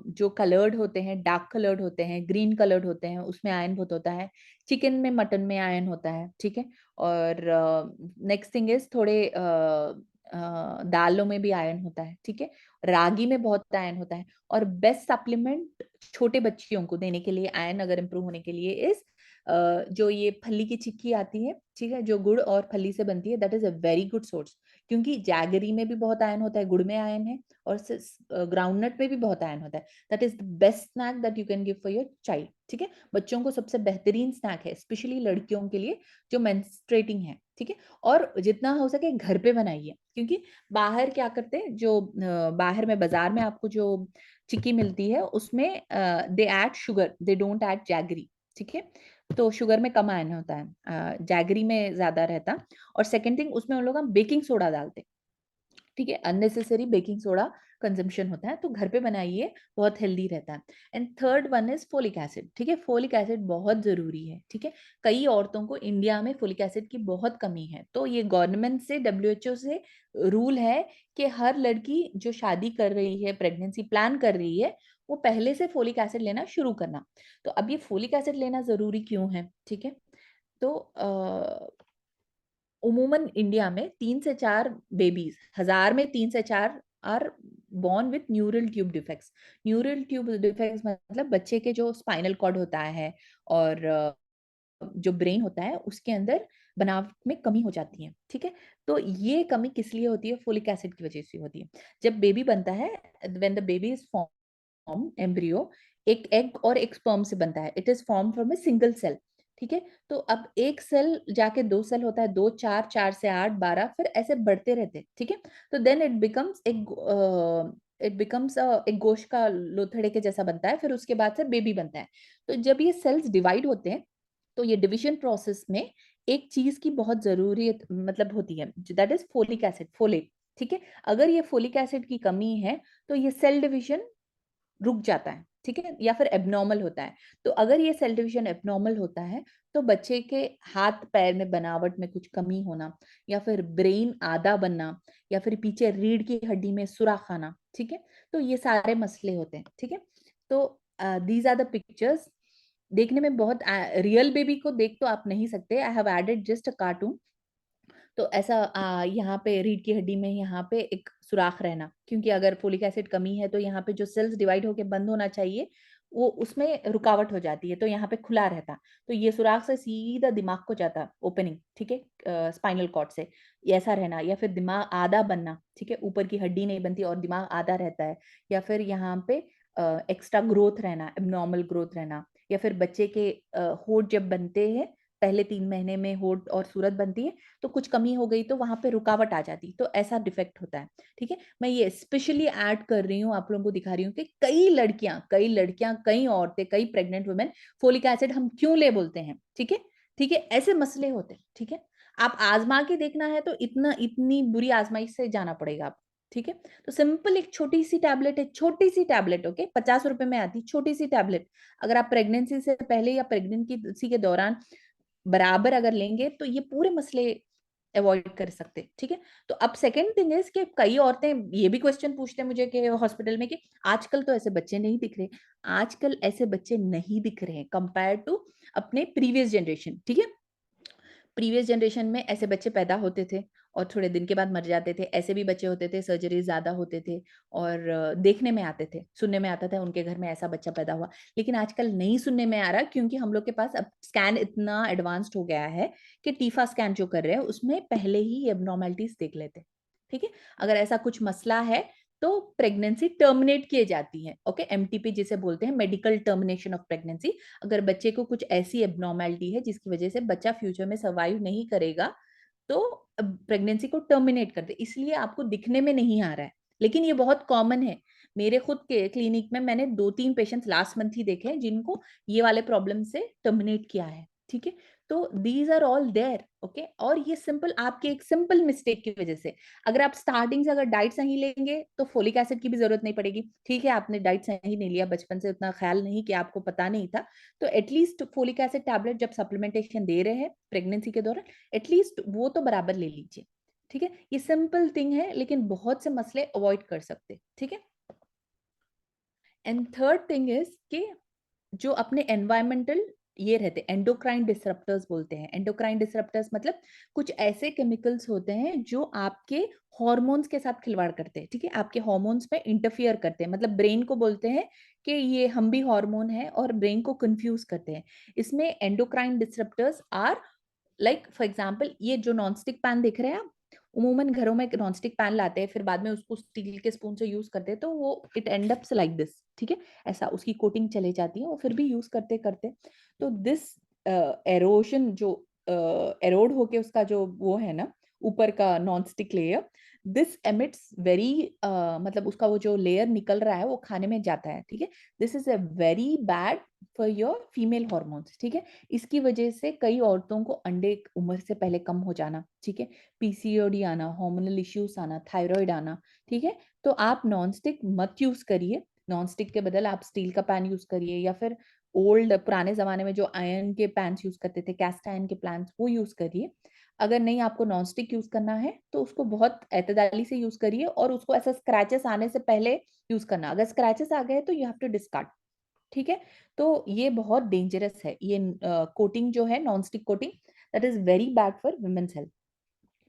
जो कलर्ड होते हैं, डार्क कलर्ड होते हैं, ग्रीन कलर्ड होते हैं, उसमें आयरन बहुत होता है। चिकन में, मटन में आयरन होता है, ठीक है। और नेक्स्ट थिंग इज थोड़े दालों में भी आयरन होता है, ठीक है। रागी में बहुत आयरन होता है। और बेस्ट सप्लीमेंट छोटे बच्चियों को देने के लिए आयरन अगर इम्प्रूव होने के लिए इज जो ये फली की चिक्की आती है, ठीक है, जो गुड़ और फली से बनती है, that is a very good source, क्योंकि जैगरी में भी बहुत आयरन होता है, गुड़ में आयरन है, और ग्राउंडनट में भी बहुत आयरन होता है। That is the best snack that you can give for your child, ठीक है। बच्चों को सबसे बेहतरीन स्नैक है, स्पेशली लड़कियों के लिए जो मेंस्ट्रेटिंग है, ठीक है। और जितना हो सके घर पे बनाइए, क्योंकि बाहर क्या करते हैं, जो बाहर में बाजार में आपको जो चिक्की मिलती है उसमें they add sugar, they don't add jaggery, ठीक है। तो शुगर में कम आयरन होता है, जैगरी में ज्यादा रहता। और सेकंड थिंग, उसमें उन लोग हम बेकिंग सोडा डालते हैं, ठीक है, अननेसेसरी बेकिंग सोडा कंजम्पशन होता है, तो घर पे बनाइए, बहुत हेल्दी रहता है। And third one is folic acid, ठीक है। फोलिक एसिड बहुत जरूरी है, ठीक है। कई औरतों को इंडिया में फोलिक एसिड की बहुत कमी है, तो ये गवर्नमेंट से, डब्ल्यूएचओ से रूल है कि हर लड़की जो शादी कर रही है, प्रेगनेंसी प्लान कर रही है, वो पहले से फोलिक एसिड लेना शुरू करना। तो अब ये फोलिक एसिड लेना जरूरी क्यों है, ठीक है। तो उमूमन इंडिया में 3 से 4 बेबीज, 1000 में 3 से 4 are born with neural tube defects. Neural tube defects मतलब बच्चे के जो स्पाइनल कॉर्ड होता है और जो ब्रेन होता है उसके अंदर बनावट में कमी हो जाती है, ठीक है। तो ये कमी किस लिए होती है? फोलिक एसिड की वजह से होती है। जब बेबी बनता है, when the baby is form, embryo एक एग और एक स्पर्म से बनता है, it is form from a single cell, ठीक है। तो अब एक सेल जाके 2 सेल होता है, 2 4, 4 से 8, 12, फिर ऐसे बढ़ते रहते हैं, ठीक है। तो देन इट बिकम्स एक गोश्त का लोथड़े के जैसा बनता है, फिर उसके बाद से बेबी बनता है। तो जब ये सेल्स डिवाइड होते हैं, तो ये डिवीजन प्रोसेस में एक चीज की बहुत जरूरी मतलब होती है, that is folic acid, folate, ठीक है। अगर ये फोलिक एसिड की कमी है, तो ये सेल डिवीजन रुक जाता है, ठीक है, या फिर एबनॉर्मल होता है। तो अगर ये सेल डिवीजन एबनॉर्मल होता है, तो बच्चे के हाथ पैर में बनावट में कुछ कमी होना, या फिर ब्रेन आधा बनना, या फिर पीछे रीढ़ की हड्डी में सुराख आना, ठीक है। तो ये सारे मसले होते हैं, ठीक है। तो दीज आर द पिक्चर्स। देखने में बहुत रियल बेबी को देख तो आप नहीं सकते, I have added just a cartoon. तो ऐसा यहाँ पे रीढ़ की हड्डी में यहाँ पे एक सुराख रहना, क्योंकि अगर फोलिक एसिड कमी है तो यहाँ पे जो सेल्स डिवाइड होके बंद होना चाहिए, वो उसमें रुकावट हो जाती है, तो यहाँ पे खुला रहता। तो ये सुराख से सीधा दिमाग को जाता ओपनिंग, ठीक है, स्पाइनल कॉर्ड से। ऐसा रहना, या फिर दिमाग आधा बनना, ठीक है, ऊपर की हड्डी नहीं बनती और दिमाग आधा रहता है। या फिर यहाँ पे एक्स्ट्रा ग्रोथ रहना, एबनॉर्मल ग्रोथ रहना। या फिर बच्चे के होंठ जब बनते हैं, पहले 3 महीने में होंठ और सूरत बनती है, तो कुछ कमी हो गई तो वहां पे रुकावट आ जाती, तो ऐसा डिफेक्ट होता है, ठीक है। मैं ये स्पेशली ऐड कर रही हूँ, आप लोगों को दिखा रही हूँ कि कई लड़कियां, कई औरतें, कई प्रेग्नेंट वुमेन फोलिक एसिड हम क्यों ले बोलते हैं, ठीक है। ठीक है, ऐसे मसले होते हैं, ठीक है। आप आजमा के देखना है तो इतनी बुरी आजमाइश से जाना पड़ेगा आपको, ठीक है। तो सिंपल एक छोटी सी टैबलेट है, छोटी सी टैबलेट, ओके, 50 रुपए में आती, छोटी सी टैबलेट। अगर आप प्रेगनेंसी से पहले या प्रेगनेंसी के दौरान बराबर अगर लेंगे, तो ये पूरे मसले अवॉइड कर सकते, ठीक है। तो अब सेकंड थिंग इज कि कई औरतें ये भी क्वेश्चन पूछते हैं मुझे कि हॉस्पिटल में कि आजकल तो ऐसे बच्चे नहीं दिख रहे। आजकल ऐसे बच्चे नहीं दिख रहे हैं कंपेयर टू अपने प्रीवियस जनरेशन, ठीक है। प्रीवियस जनरेशन में ऐसे बच्चे पैदा होते थे और थोड़े दिन के बाद मर जाते थे, ऐसे भी बच्चे होते थे, सर्जरी ज्यादा होते थे, और देखने में आते थे, सुनने में आता था उनके घर में ऐसा बच्चा पैदा हुआ। लेकिन आजकल नहीं सुनने में आ रहा, क्योंकि हम लोग के पास अब स्कैन इतना एडवांस्ड हो गया है कि टीफा स्कैन जो कर रहे हैं उसमें पहले ही एबनॉर्मेलिटीज देख लेते हैं, ठीक है। अगर ऐसा कुछ मसला है तो प्रेगनेंसी टर्मिनेट किए जाती है, ओके, एमटीपी जिसे बोलते हैं, मेडिकल टर्मिनेशन ऑफ प्रेगनेंसी। अगर बच्चे को कुछ ऐसी एबनॉर्मेलिटी है जिसकी वजह से बच्चा फ्यूचर में सर्वाइव नहीं करेगा, तो प्रेगनेंसी को टर्मिनेट कर दे, इसलिए आपको दिखने में नहीं आ रहा है। लेकिन ये बहुत कॉमन है। मेरे खुद के क्लिनिक में मैंने 2-3 पेशेंट्स लास्ट मंथ ही देखे हैं जिनको ये वाले प्रॉब्लम से टर्मिनेट किया है, ठीक है। तो these are all there, okay. और ये सिंपल आपके एक सिंपल मिस्टेक की वजह से, अगर आप स्टार्टिंग से अगर डाइट सही लेंगे तो फोलिक एसिड की भी जरूरत नहीं पड़ेगी, ठीक है। आपने डाइट सही नहीं लिया, बचपन से उतना ख्याल नहीं किया, आपको पता नहीं था, तो एटलीस्ट फोलिक एसिड टैबलेट जब सप्लीमेंटेशन दे रहे हैं प्रेगनेंसी के दौरान, एटलीस्ट वो तो बराबर ले लीजिए, ठीक है। ये सिंपल थिंग है, लेकिन बहुत से मसले अवॉइड कर सकते, ठीक है। एंड थर्ड थिंग इज कि जो अपने एनवायरमेंटल ये रहते हैं, एंडोक्राइन डिसरप्टर्स बोलते हैं। एंडोक्राइन डिसरप्टर्स मतलब कुछ ऐसे केमिकल्स होते हैं जो आपके हार्मोन्स के साथ खिलवाड़ करते हैं, ठीक है? आपके हार्मोन्स में इंटरफियर करते हैं, मतलब ब्रेन को बोलते हैं कि ये हम भी हार्मोन है और ब्रेन को कंफ्यूज करते हैं। इसमें endocrine disruptors are like for example ये जो नॉन स्टिक पैन देख रहे हैं आप, उमूमन घरों में नॉन स्टिक पैन लाते हैं, फिर बाद में उसको स्टील के स्पून से यूज करते हैं, तो वो it and ups like this, ठीक है? ऐसा उसकी कोटिंग चले जाती है और फिर भी यूज करते करते तो दिस एरोशन जो एरोड होके उसका जो वो है ना ऊपर का non stick layer, this emits very मतलब उसका वो जो लेयर निकल रहा है वो खाने में जाता है, ठीक है? This is a very bad for your female hormones, ठीक है? इसकी वजह से कई औरतों को अंडे उम्र से पहले कम हो जाना, ठीक है? पीसीओडी आना, हार्मोनल इश्यूज आना, थायराइड आना, ठीक है? तो आप नॉन स्टिक मत यूज करिए। नॉन स्टिक के बदल आप स्टील का पैन यूज करिए, या फिर ओल्ड पुराने जमाने में जो आयरन के पैन्स यूज करते थे, कैस्ट आयरन के पैन्स, वो यूज करिए। अगर नहीं आपको नॉन स्टिक यूज करना है तो उसको बहुत एतदाली से यूज करिए और उसको ऐसा स्क्रैचेस आने से पहले यूज करना। अगर स्क्रैचेस आ गए तो यू हैव टू डिस्कार्ड, ठीक है? तो ये बहुत डेंजरस है, ये कोटिंग जो है non stick coating, that is very bad for women's health,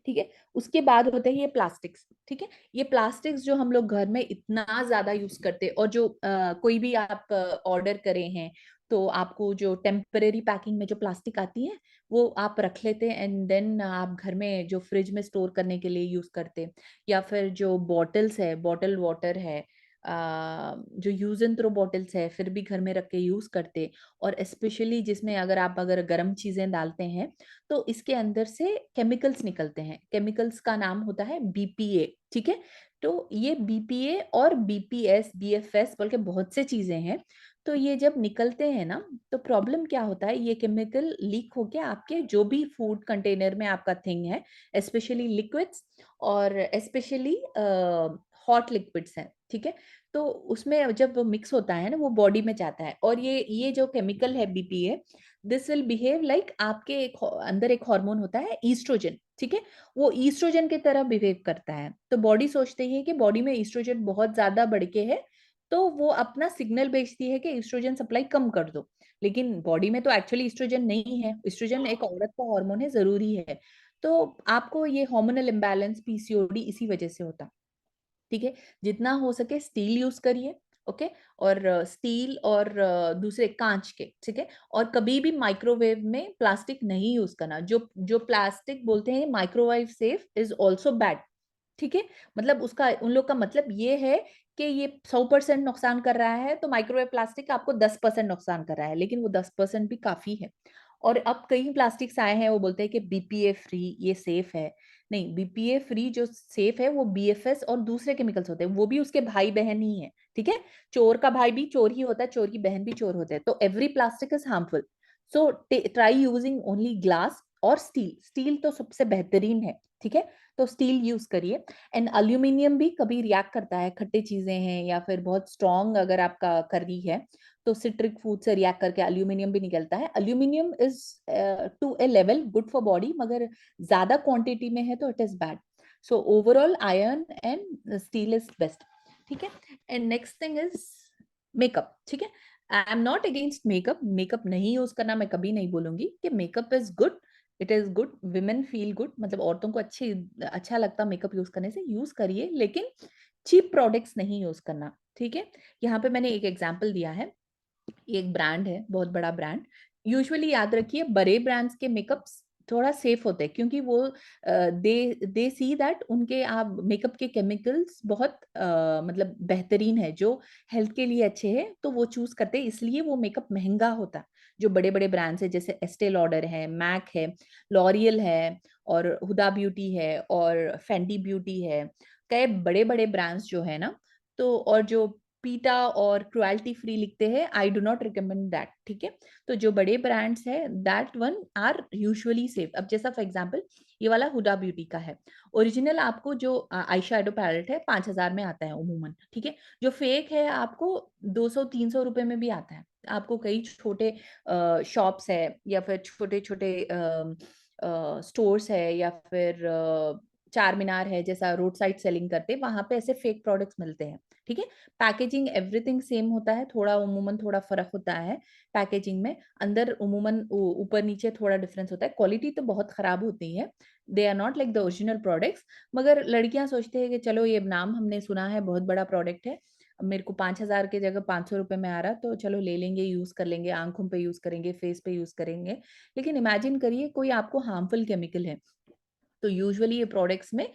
ठीक है? उसके बाद होते हैं ये प्लास्टिक्स, ठीक है? ये प्लास्टिक्स जो हम लोग घर में इतना ज्यादा यूज करते हैं, और जो कोई भी आप ऑर्डर करे हैं तो आपको जो टेम्परेरी पैकिंग में जो प्लास्टिक आती है वो आप रख लेते हैं, एंड देन आप घर में जो फ्रिज में स्टोर करने के लिए यूज करते हैं। या फिर जो बॉटल्स है, बॉटल वाटर है, जो यूज एंड थ्रो बॉटल्स है, फिर भी घर में रख के यूज करते। और स्पेशली जिसमें अगर गर्म चीजें डालते हैं तो इसके अंदर से केमिकल्स निकलते हैं। केमिकल्स का नाम होता है बीपीए, ठीक है? तो ये बीपीए और बीपीएस, बीएफएस बोल के बहुत से चीजें हैं। तो ये जब निकलते हैं ना, तो प्रॉब्लम क्या होता है, ये केमिकल लीक होके आपके जो भी फूड कंटेनर में आपका थिंग है, स्पेशली लिक्विड्स और स्पेशली हॉट लिक्विड्स हैं, ठीक है? तो उसमें जब वो मिक्स होता है ना, वो बॉडी में जाता है, और ये जो केमिकल है BPA, this will behave like आपके अंदर एक हार्मोन होता है ईस्ट्रोजन, ठीक है? वो ईस्ट्रोजन की तरह बिहेव करता है। तो बॉडी सोचती है कि बॉडी में ईस्ट्रोजन बहुत ज्यादा बढ़ के है, तो वो अपना सिग्नल भेजती है कि ईस्ट्रोजन सप्लाई कम कर दो। लेकिन बॉडी में तो एक्चुअली ईस्ट्रोजन नहीं है, ईस्ट्रोजन एक औरत का हार्मोन है, जरूरी है। तो आपको ये हार्मोनल इम्बैलेंस, पीसीओडी इसी वजह से होता है, ठीक है? जितना हो सके स्टील यूज करिए, ओके? और स्टील और दूसरे कांच के, ठीक है? और कभी भी माइक्रोवेव में प्लास्टिक नहीं यूज करना। जो जो प्लास्टिक बोलते हैं microwave safe is also bad, ठीक है? मतलब उसका उन लोग का मतलब ये है कि ये 100% नुकसान कर रहा है, तो माइक्रोवेव प्लास्टिक आपको 10% नुकसान कर रहा है, लेकिन वो 10% भी काफी है। और अब कई प्लास्टिक्स आए हैं, वो बोलते हैं कि बीपीए फ्री, ये सेफ है। नहीं, बीपीए फ्री जो सेफ है वो बीएफएस और दूसरे केमिकल्स होते हैं, वो भी उसके भाई बहन ही है, ठीक है? चोर का भाई भी चोर ही होता है, चोर की बहन भी चोर होते हैं। तो every plastic is harmful. So try using only glass और स्टील। स्टील तो सबसे बेहतरीन है, ठीक है? तो स्टील यूज करिए। एंड अल्यूमिनियम भी कभी रिएक्ट करता है, खट्टे चीजें हैं या फिर बहुत स्ट्रॉन्ग अगर आपका करी है तो सिट्रिक फूड से रिएक्ट करके अल्यूमिनियम भी निकलता है। Aluminium is to a level good for body, मगर ज्यादा क्वांटिटी में है तो it is bad. So overall iron and steel is best, ठीक है? And next thing is makeup, ठीक है? I am not against makeup. Makeup नहीं यूज करना मैं कभी नहीं बोलूंगी कि makeup is good, it is good, women feel good, मतलब औरतों को अच्छा लगता मेकअप यूज करने से, यूज करिए, लेकिन चीप प्रोडक्ट्स नहीं यूज करना, ठीक है? यहाँ पे मैंने एक एग्जांपल दिया है, ये एक ब्रांड है, बहुत बड़ा ब्रांड। यूजुअली याद रखिए बड़े ब्रांड्स के मेकअप्स थोड़ा सेफ होते हैं, क्योंकि वो दे सी दैट उनके आप मेकअप के केमिकल्स बहुत मतलब बेहतरीन है, जो हेल्थ के लिए अच्छे हैं, तो वो चूज करते हैं, इसलिए वो मेकअप महंगा होता है। जो बड़े बड़े ब्रांड्स है जैसे एस्टे लॉडर है, मैक है, लॉरियल है, और हुदा ब्यूटी है, और फेंडी ब्यूटी है, कई बड़े बड़े ब्रांड्स जो है ना, तो और जो पीटा और क्रुएल्टी फ्री लिखते हैं, I do not recommend that, ठीक है? तो जो बड़े ब्रांड्स है that one are usually safe. अब जैसा फॉर एग्जांपल ये वाला हुडा ब्यूटी का है, ओरिजिनल आपको जो आई शैडो पैलेट है 5,000 में आता है उमूमन, ठीक है? जो फेक है आपको 200-300 रुपए में भी आता है। आपको कई छोटे शॉप्स है या फिर छोटे छोटे स्टोर्स है या फिर चार मीनार है जैसा रोड साइड सेलिंग करते हैं, वहां पे ऐसे फेक प्रोडक्ट्स मिलते हैं। ठीक है, पैकेजिंग एवरीथिंग सेम होता है, थोड़ा उमूमन थोड़ा फर्क होता है पैकेजिंग में, अंदर उमूमन ऊपर नीचे थोड़ा डिफरेंस होता है, क्वालिटी तो बहुत खराब होती है, they are not like the original products. मगर लड़कियां सोचते हैं कि चलो ये नाम हमने सुना है, बहुत बड़ा प्रोडक्ट है, मेरे को 5,000 की जगह 500 रुपए में आ रहा, तो चलो ले लेंगे, यूज कर लेंगे, आंखों पे यूज करेंगे, फेस पे यूज करेंगे। लेकिन इमेजिन करिए कोई आपको हार्मफुल केमिकल है, तो यूजुअली ये प्रोडक्ट्स में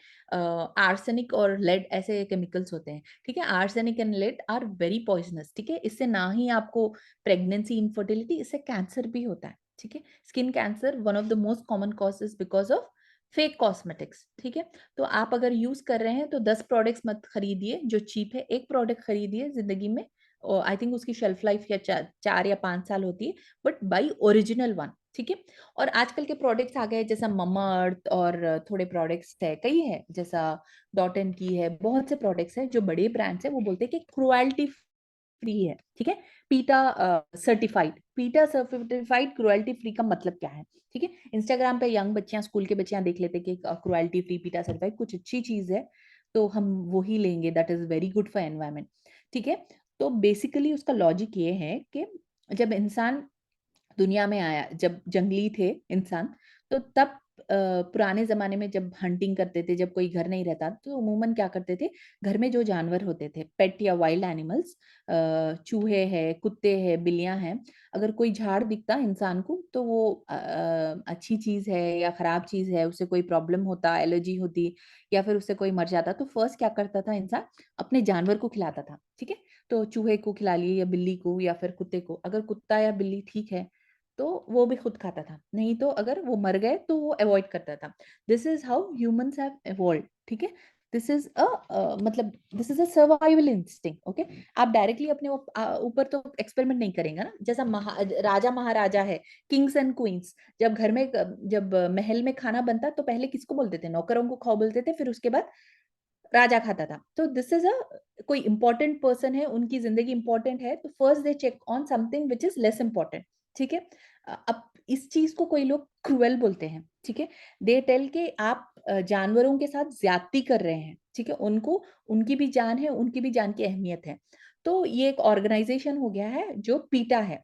आर्सेनिक और लेड ऐसे केमिकल्स होते हैं। ठीक है, arsenic and lead are very poisonous. ठीक है, इससे ना ही आपको प्रेगनेंसी, इनफर्टिलिटी, इससे कैंसर भी होता है। ठीक है, skin cancer one of the most common causes because of fake cosmetics. ठीक है, तो आप अगर यूज कर रहे हैं तो 10 प्रोडक्ट्स मत खरीदिए जो चीप है, एक प्रोडक्ट खरीदिए जिंदगी में, और आई थिंक उसकी शेल्फ लाइफ या 4 या 5 साल होती है, बट बाई ओरिजिनल वन। ठीक है, और आजकल के प्रोडक्ट्स आ गए जैसा ममा अर्थ, और थोड़े प्रोडक्ट्स है, कई है जैसा डॉट एंड की है, बहुत से प्रोडक्ट्स है जो बड़े ब्रांड्स है, वो बोलते हैं कि क्रुएल्टी फ्री है। ठीक है, पीटा सर्टिफाइड, पीटा सर्टिफाइड क्रुएल्टी फ्री का मतलब क्या है? ठीक है, इंस्टाग्राम पे यंग बच्चियां, स्कूल के बच्चियां देख लेते कि क्रुएल्टी फ्री, पीटा सर्टिफाइड कुछ अच्छी चीज है, तो हम वो ही लेंगे, that is very good for environment. ठीक है, तो बेसिकली उसका लॉजिक ये है कि जब इंसान दुनिया में आया, जब जंगली थे इंसान, तो तब पुराने ज़माने में जब हंटिंग करते थे, जब कोई घर नहीं रहता, तो अमूमन क्या करते थे, घर में जो जानवर होते थे, पेट या वाइल्ड एनिमल्स, चूहे हैं, कुत्ते हैं, बिल्लियाँ हैं, अगर कोई झाड़ दिखता इंसान को, तो वो अच्छी चीज़ है या खराब चीज़ है, उससे कोई प्रॉब्लम होता, एलर्जी होती, या फिर उससे कोई मर जाता, तो फर्स्ट क्या करता था इंसान, अपने जानवर को खिलाता था। ठीक है, तो चूहे को खिला लिए या बिल्ली को या फिर कुत्ते को, अगर कुत्ता या बिल्ली ठीक है तो वो भी खुद खाता था, नहीं तो अगर वो मर गए तो वो अवॉइड करता था। This is how humans have evolved. ठीक है, दिस इज अ मतलब this is a survival instinct. Okay, आप डायरेक्टली अपने ऊपर तो एक्सपेरिमेंट नहीं करेंगे ना, जैसा राजा महाराजा है, किंग्स एंड क्वींस, जब घर में जब महल में खाना बनता तो पहले किसको बोलते थे, नौकरों को खाओ बोलते थे, फिर उसके बाद राजा खाता था। तो दिस इज अ कोई इंपॉर्टेंट पर्सन है, उनकी जिंदगी इंपॉर्टेंट है, तो first they check on something which is less important. ठीक है, अब इस चीज को कोई लोग क्रूएल बोलते हैं। ठीक है, दे टेल के आप जानवरों के साथ ज्यादती कर रहे हैं। ठीक है, उनको, उनकी भी जान है, उनकी भी जान की अहमियत है। तो ये एक ऑर्गेनाइजेशन हो गया है जो पीटा है।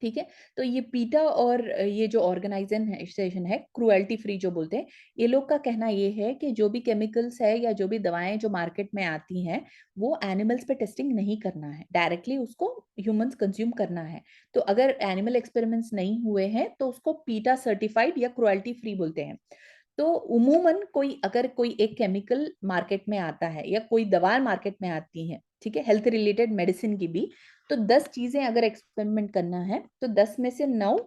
ठीक है, तो ये पीटा और ये जो ऑर्गेनाइजेशन है क्रुएल्टी फ्री जो बोलते हैं, ये लोग का कहना ये है कि जो भी केमिकल्स है या जो भी दवाएं जो मार्केट में आती हैं, वो एनिमल्स पे टेस्टिंग नहीं करना है, डायरेक्टली उसको ह्यूमंस कंज्यूम करना है। तो अगर एनिमल एक्सपेरिमेंट्स नहीं हुए हैं तो उसको पीटा सर्टिफाइड या क्रुएल्टी फ्री बोलते हैं। तो उमूमन कोई, अगर कोई एक केमिकल मार्केट में आता है या कोई दवा मार्केट में आती है, ठीक है, हेल्थ रिलेटेड मेडिसिन की भी, तो 10 चीजें अगर एक्सपेरिमेंट करना है तो 10 में से 9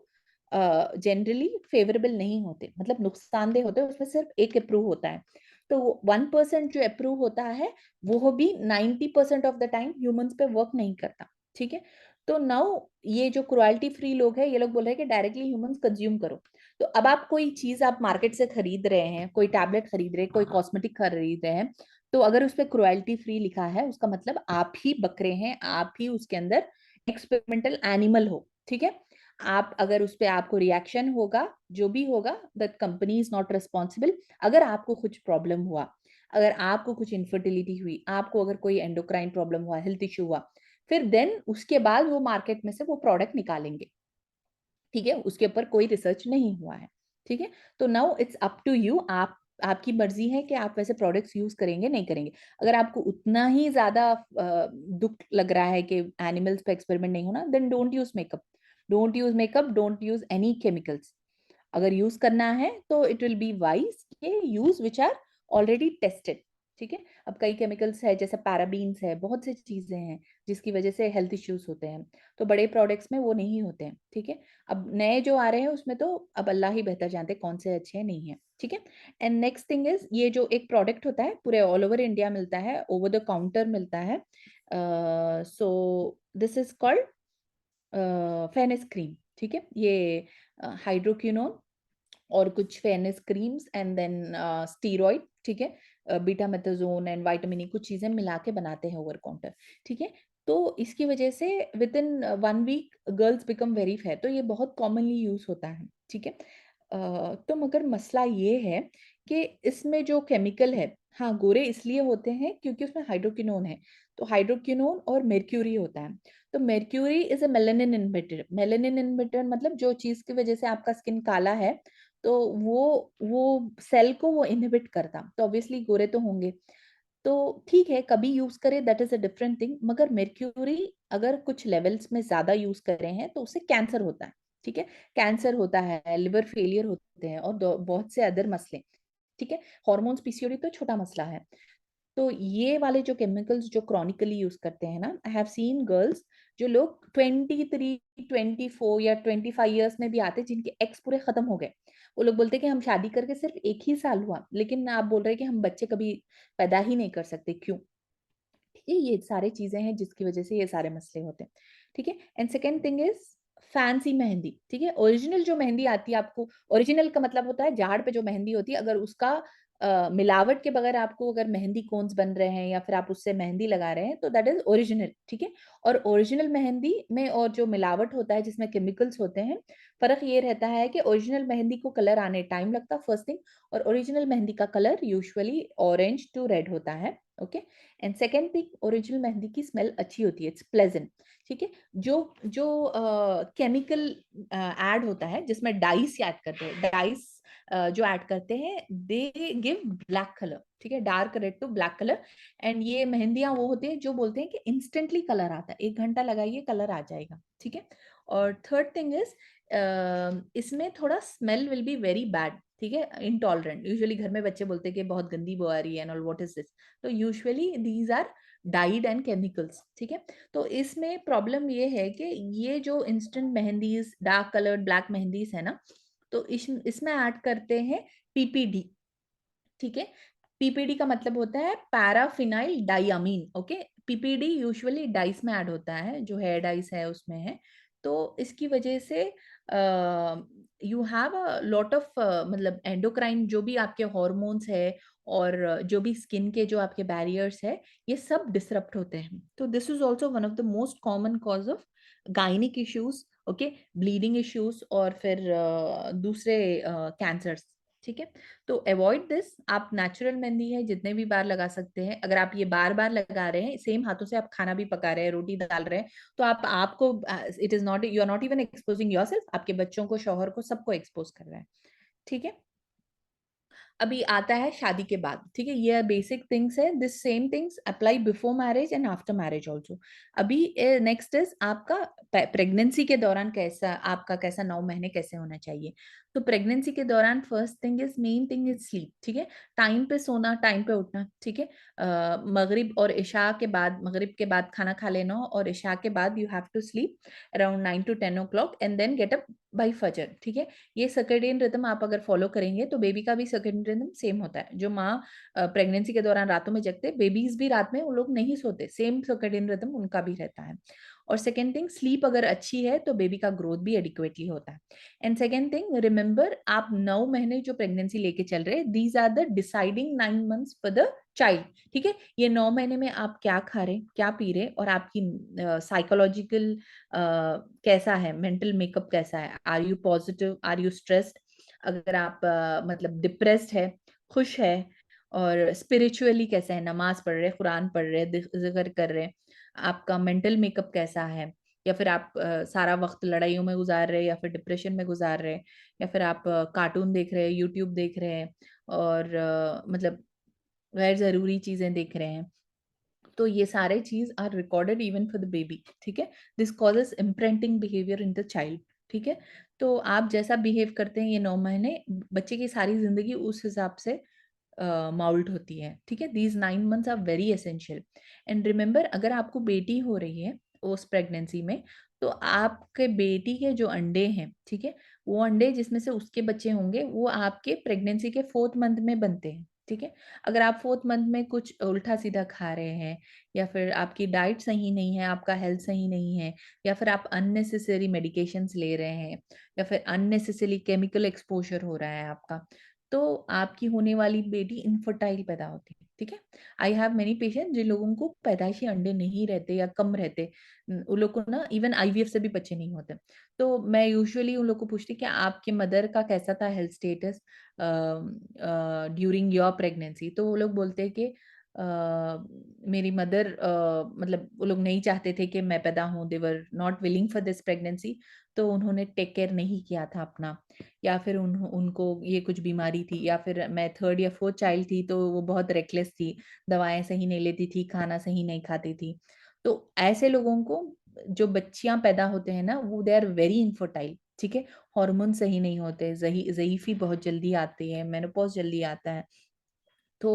जनरली फेवरेबल नहीं होते, मतलब नुकसानदेह होते हैं, उसमें सिर्फ एक अप्रूव होता है। तो 1% जो अप्रूव होता है वो भी 90% ऑफ द टाइम ह्यूमंस पे वर्क नहीं करता। ठीक है, तो नाउ ये जो क्रुएल्टी फ्री लोग हैं, ये लोग बोल रहे हैं कि डायरेक्टली ह्यूमंस कंज्यूम करो। तो अब आप कोई चीज आप मार्केट से खरीद रहे हैं, कोई टैबलेट खरीद रहे हैं, कोई कॉस्मेटिक खरीद रहे हैं, तो अगर उस पर क्रुएल्टी फ्री लिखा है, उसका मतलब आप ही बकरे हैं, आप ही उसके अंदर एक्सपेरिमेंटल एनिमल हो। ठीक है, आप अगर उस पर आपको रिएक्शन होगा, जो भी होगा, the company is not responsible. अगर आपको कुछ प्रॉब्लम हुआ, अगर आपको कुछ इनफर्टिलिटी हुई, आपको अगर कोई एंडोक्राइन प्रॉब्लम हुआ, हेल्थ इश्यू हुआ, फिर देन उसके बाद वो मार्केट में से वो प्रोडक्ट निकालेंगे। ठीक है, उसके ऊपर कोई रिसर्च नहीं हुआ है। ठीक है, तो now it's up to you, आप, आपकी मर्जी है कि आप वैसे प्रोडक्ट्स यूज करेंगे नहीं करेंगे। अगर आपको उतना ही ज्यादा दुख लग रहा है कि एनिमल्स पे एक्सपेरिमेंट नहीं होना, then don't use makeup, don't use makeup, don't use any chemicals. अगर यूज करना है तो इट विल बी वाइज के use which are already tested. ठीक है, अब कई केमिकल्स है जैसे पैराबीन्स है, बहुत सी चीजें हैं जिसकी वजह से हेल्थ इश्यूज होते हैं, तो बड़े प्रोडक्ट्स में वो नहीं होते हैं। ठीक है, अब नए जो आ रहे हैं उसमें तो अब अल्लाह ही बेहतर जानते हैं कौन से अच्छे हैं, नहीं है। ठीक है, एंड नेक्स्ट थिंग इज, ये जो एक प्रोडक्ट होता है पूरे ऑल ओवर इंडिया मिलता है, ओवर द काउंटर मिलता है, सो दिस इज कॉल्ड फेनिस क्रीम। ठीक है, ये हाइड्रोक्विनोन और कुछ fairness creams and then steroid, ठीक है, betamethasone and vitamin E, कुछ चीजें मिला के बनाते हैं ओवर काउंटर। ठीक है, तो इसकी वजह से within 1 week girls become very fair, तो ये बहुत कॉमनली यूज होता है। ठीक है, तो मगर मसला ये है कि इसमें जो केमिकल है, हाँ, गोरे इसलिए होते हैं क्योंकि उसमें हाइड्रोक्विनोन है। तो हाइड्रोक्विनोन और मेर्क्यूरी होता है। तो mercury is a melanin inhibitor. Melanin inhibitor मतलब जो चीज की वजह से आपका स्किन काला है, तो वो सेल को वो इनहिबिट करता, तो ऑब्वियसली गोरे तो होंगे। तो ठीक है, कभी यूज करें, that is a different thing, मगर मेर्क्यूरी अगर कुछ लेवल्स में ज्यादा यूज कर रहे हैं तो उससे कैंसर होता है। ठीक है, कैंसर होता है, लिवर फेलियर होते हैं और बहुत से अदर मसले। ठीक है, हार्मोन्स, पीसीओडी तो छोटा मसला है। तो ये वाले जो केमिकल्स जो क्रॉनिकली यूज करते हैं ना, आई हैव सीन गर्ल्स जो लोग 23, 24 या 25 ईयर्स में भी आते हैं, जिनके एक्स पूरे खत्म हो गए। वो लोग बोलते हैं कि हम शादी करके सिर्फ 1 ही साल हुआ, लेकिन आप बोल रहे हैं कि हम बच्चे कभी पैदा ही नहीं कर सकते, क्यों? ठीक है, ये सारी चीजें हैं जिसकी वजह से ये सारे मसले होते हैं। ठीक है, and second thing is fancy mehndi. ठीक है, ओरिजिनल जो मेहंदी आती है आपको, ओरिजिनल का मतलब होता है झाड़ पे जो मेहंदी होती है, अगर उसका मिलावट के बगैर आपको अगर मेहंदी कोन्स बन रहे हैं या फिर आप उससे मेहंदी लगा रहे हैं, तो दैट इज ओरिजिनल। ठीक है, और ओरिजिनल मेहंदी में और जो मिलावट होता है जिसमें केमिकल्स होते हैं, फर्क ये रहता है कि ओरिजिनल मेहंदी को कलर आने टाइम लगता है, फर्स्ट थिंग। और ओरिजिनल मेहंदी का colour usually orange to red होता है। Okay, and second thing, original mehndi की स्मेल अच्छी होती है, इट्स प्लेजेंट। ठीक है, जो जो केमिकल ऐड होता है जिसमें डाइस ऐड करते हैं, डाइस जो ऐड करते हैं, दे गिव ब्लैक कलर। ठीक है, dark red to black colour. And ये मेहंदियां वो होती है जो बोलते हैं कि इंस्टेंटली कलर आता है, 1 घंटा लगाइए कलर आ जाएगा। ठीक है, और थर्ड थिंग इज इसमें थोड़ा smell will be very bad. ठीक है, इंटॉलरेंट, यूजुअली घर में बच्चे बोलते हैं कि बहुत गंदी बो आ रही है and all, what is this. तो usually these are dyed and chemicals. ठीक है, तो इसमें प्रॉब्लम ये है कि ये जो इंस्टेंट मेहंदीज, डार्क कलर्ड ब्लैक मेहंदीज है ना, तो इसमें ऐड करते हैं पीपीडी। ठीक है, पीपीडी का मतलब होता है पैराफिनाइल डाइअमीन। ओके, पीपीडी यूजुअली डाइस में ऐड होता है, जो हेयर डाइस है उसमें है। तो इसकी वजह से you have a lot of मतलब एंडोक्राइन जो भी आपके हॉर्मोन्स है और जो भी स्किन के जो आपके बैरियर्स है, ये सब डिसरप्ट होते हैं। तो this is also one of the most common cause of gynaec issues. Okay, bleeding issues और फिर दूसरे कैंसर्स। ठीक है, तो अवॉइड दिस। आप नेचुरल मेहंदी है जितने भी बार लगा सकते हैं। अगर आप ये बार बार लगा रहे हैं, सेम हाथों से आप खाना भी पका रहे हैं, रोटी डाल रहे हैं, तो आप आपको it is not, you are not even exposing yourself, आपके बच्चों को, शौहर को, सबको एक्सपोज कर रहे हैं। ठीक है, अभी आता है शादी के बाद। ठीक है, ये बेसिक थिंग्स है, this same things apply before marriage and after marriage also. अभी नेक्स्ट इज आपका प्रेगनेंसी के दौरान कैसा, आपका कैसा 9 महीने कैसे होना चाहिए। तो प्रेगनेंसी के दौरान first thing is, main thing is sleep. ठीक है, टाइम पे सोना, टाइम पे उठना। ठीक है, मगरिब और इशा के बाद, मगरिब के बाद खाना खा लेना और इशा के बाद you have to sleep around 9 to 10 o'clock and then get up by फजर। ठीक है, ये सर्केडियन रिदम आप अगर फॉलो करेंगे तो बेबी का भी सर्केडियन रिदम सेम होता है। जो माँ प्रेगनेंसी के दौरान रातों में जगते, बेबीज भी रात में वो लोग नहीं सोते, सेम सर्केडियन रिदम उनका भी रहता है। और सेकेंड थिंग, स्लीप अगर अच्छी है तो बेबी का ग्रोथ भी एडिक्वेटली होता है। एंड सेकेंड थिंग, रिमेंबर, आप 9 महीने जो प्रेगनेंसी लेके चल रहे हैं, these are the deciding 9 months for the child. ठीक है, ये 9 महीने में आप क्या खा रहे, क्या पी रहे, और आपकी साइकोलॉजिकल कैसा है, मेंटल मेकअप कैसा है, are you positive, are you stressed, अगर आप मतलब डिप्रेस्ड है, खुश है, और स्पिरिचुअली कैसा है, नमाज पढ़ रहे, कुरान पढ़ रहे, जिक्र कर रहे, आपका मेंटल मेकअप कैसा है, या फिर आप सारा वक्त लड़ाइयों में गुजार रहे, या फिर डिप्रेशन में गुजार रहे, या फिर आप कार्टून देख रहे हैं, यूट्यूब देख रहे हैं, और मतलब गैर जरूरी चीजें देख रहे हैं। तो ये सारे चीज are recorded even for the baby. ठीक है, this causes imprinting behaviour in the child. ठीक है, तो आप जैसा बिहेव करते हैं ये 9 महीने, बच्चे की सारी जिंदगी उस हिसाब से माउल्ट होती है। ठीक है, these 9 months are very essential. And remember, अगर आपको बेटी हो रही है उस प्रेगनेंसी में, तो आपके बेटी के जो अंडे हैं, ठीक है, वो अंडे जिसमें से उसके बच्चे होंगे, वो आपके प्रेगनेंसी के 4th मंथ में बनते हैं। ठीक है, अगर आप 4th मंथ में कुछ उल्टा सीधा खा रहे हैं, या फिर आपकी डाइट सही नहीं है, आपका हेल्थ सही नहीं है, या फिर आप अननेसेसरी मेडिकेशंस ले रहे हैं, या फिर अननेसेसरी केमिकल एक्सपोजर हो रहा है आपका, तो आपकी होने वाली बेटी इनफर्टाइल पैदा होती है। ठीक है। आई हैव मेनी पेशेंट जिन लोगों को पैदाइशी अंडे नहीं रहते या कम रहते, उन लोग को ना इवन आईवीएफ से भी बच्चे नहीं होते। तो मैं यूजुअली उन लोग को पूछती कि आपके मदर का कैसा था health status during your pregnancy. तो वो लोग बोलते हैं कि मेरी मदर मतलब वो लोग नहीं चाहते थे कि मैं पैदा हूँ, they were not willing for this pregnancy. तो उन्होंने टेक केयर नहीं किया था अपना, या फिर उनको ये कुछ बीमारी थी, या फिर मैं थर्ड या फोर्थ चाइल्ड थी तो वो बहुत रेकलेस थी, दवाएं सही नहीं लेती थी, खाना सही नहीं खाती थी। तो ऐसे लोगों को जो बच्चियां पैदा होते हैं ना, वो दे आर वेरी इनफर्टाइल, ठीक है। हार्मोन सही नहीं होते, ज़ईफ़ी बहुत जल्दी आती है, मेनोपॉज जल्दी आता है। तो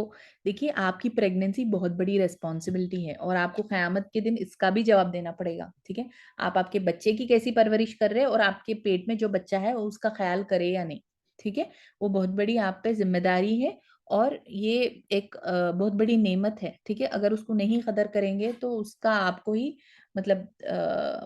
देखिए, आपकी प्रेगनेंसी बहुत बड़ी रिस्पॉन्सिबिलिटी है और आपको क़यामत के दिन इसका भी जवाब देना पड़ेगा, ठीक है। आप आपके बच्चे की कैसी परवरिश कर रहे हैं और आपके पेट में जो बच्चा है उसका ख्याल करे या नहीं, ठीक है। वो बहुत बड़ी आप पे जिम्मेदारी है और ये एक बहुत बड़ी नेमत है, ठीक है। अगर उसको नहीं कदर करेंगे तो उसका आपको ही मतलब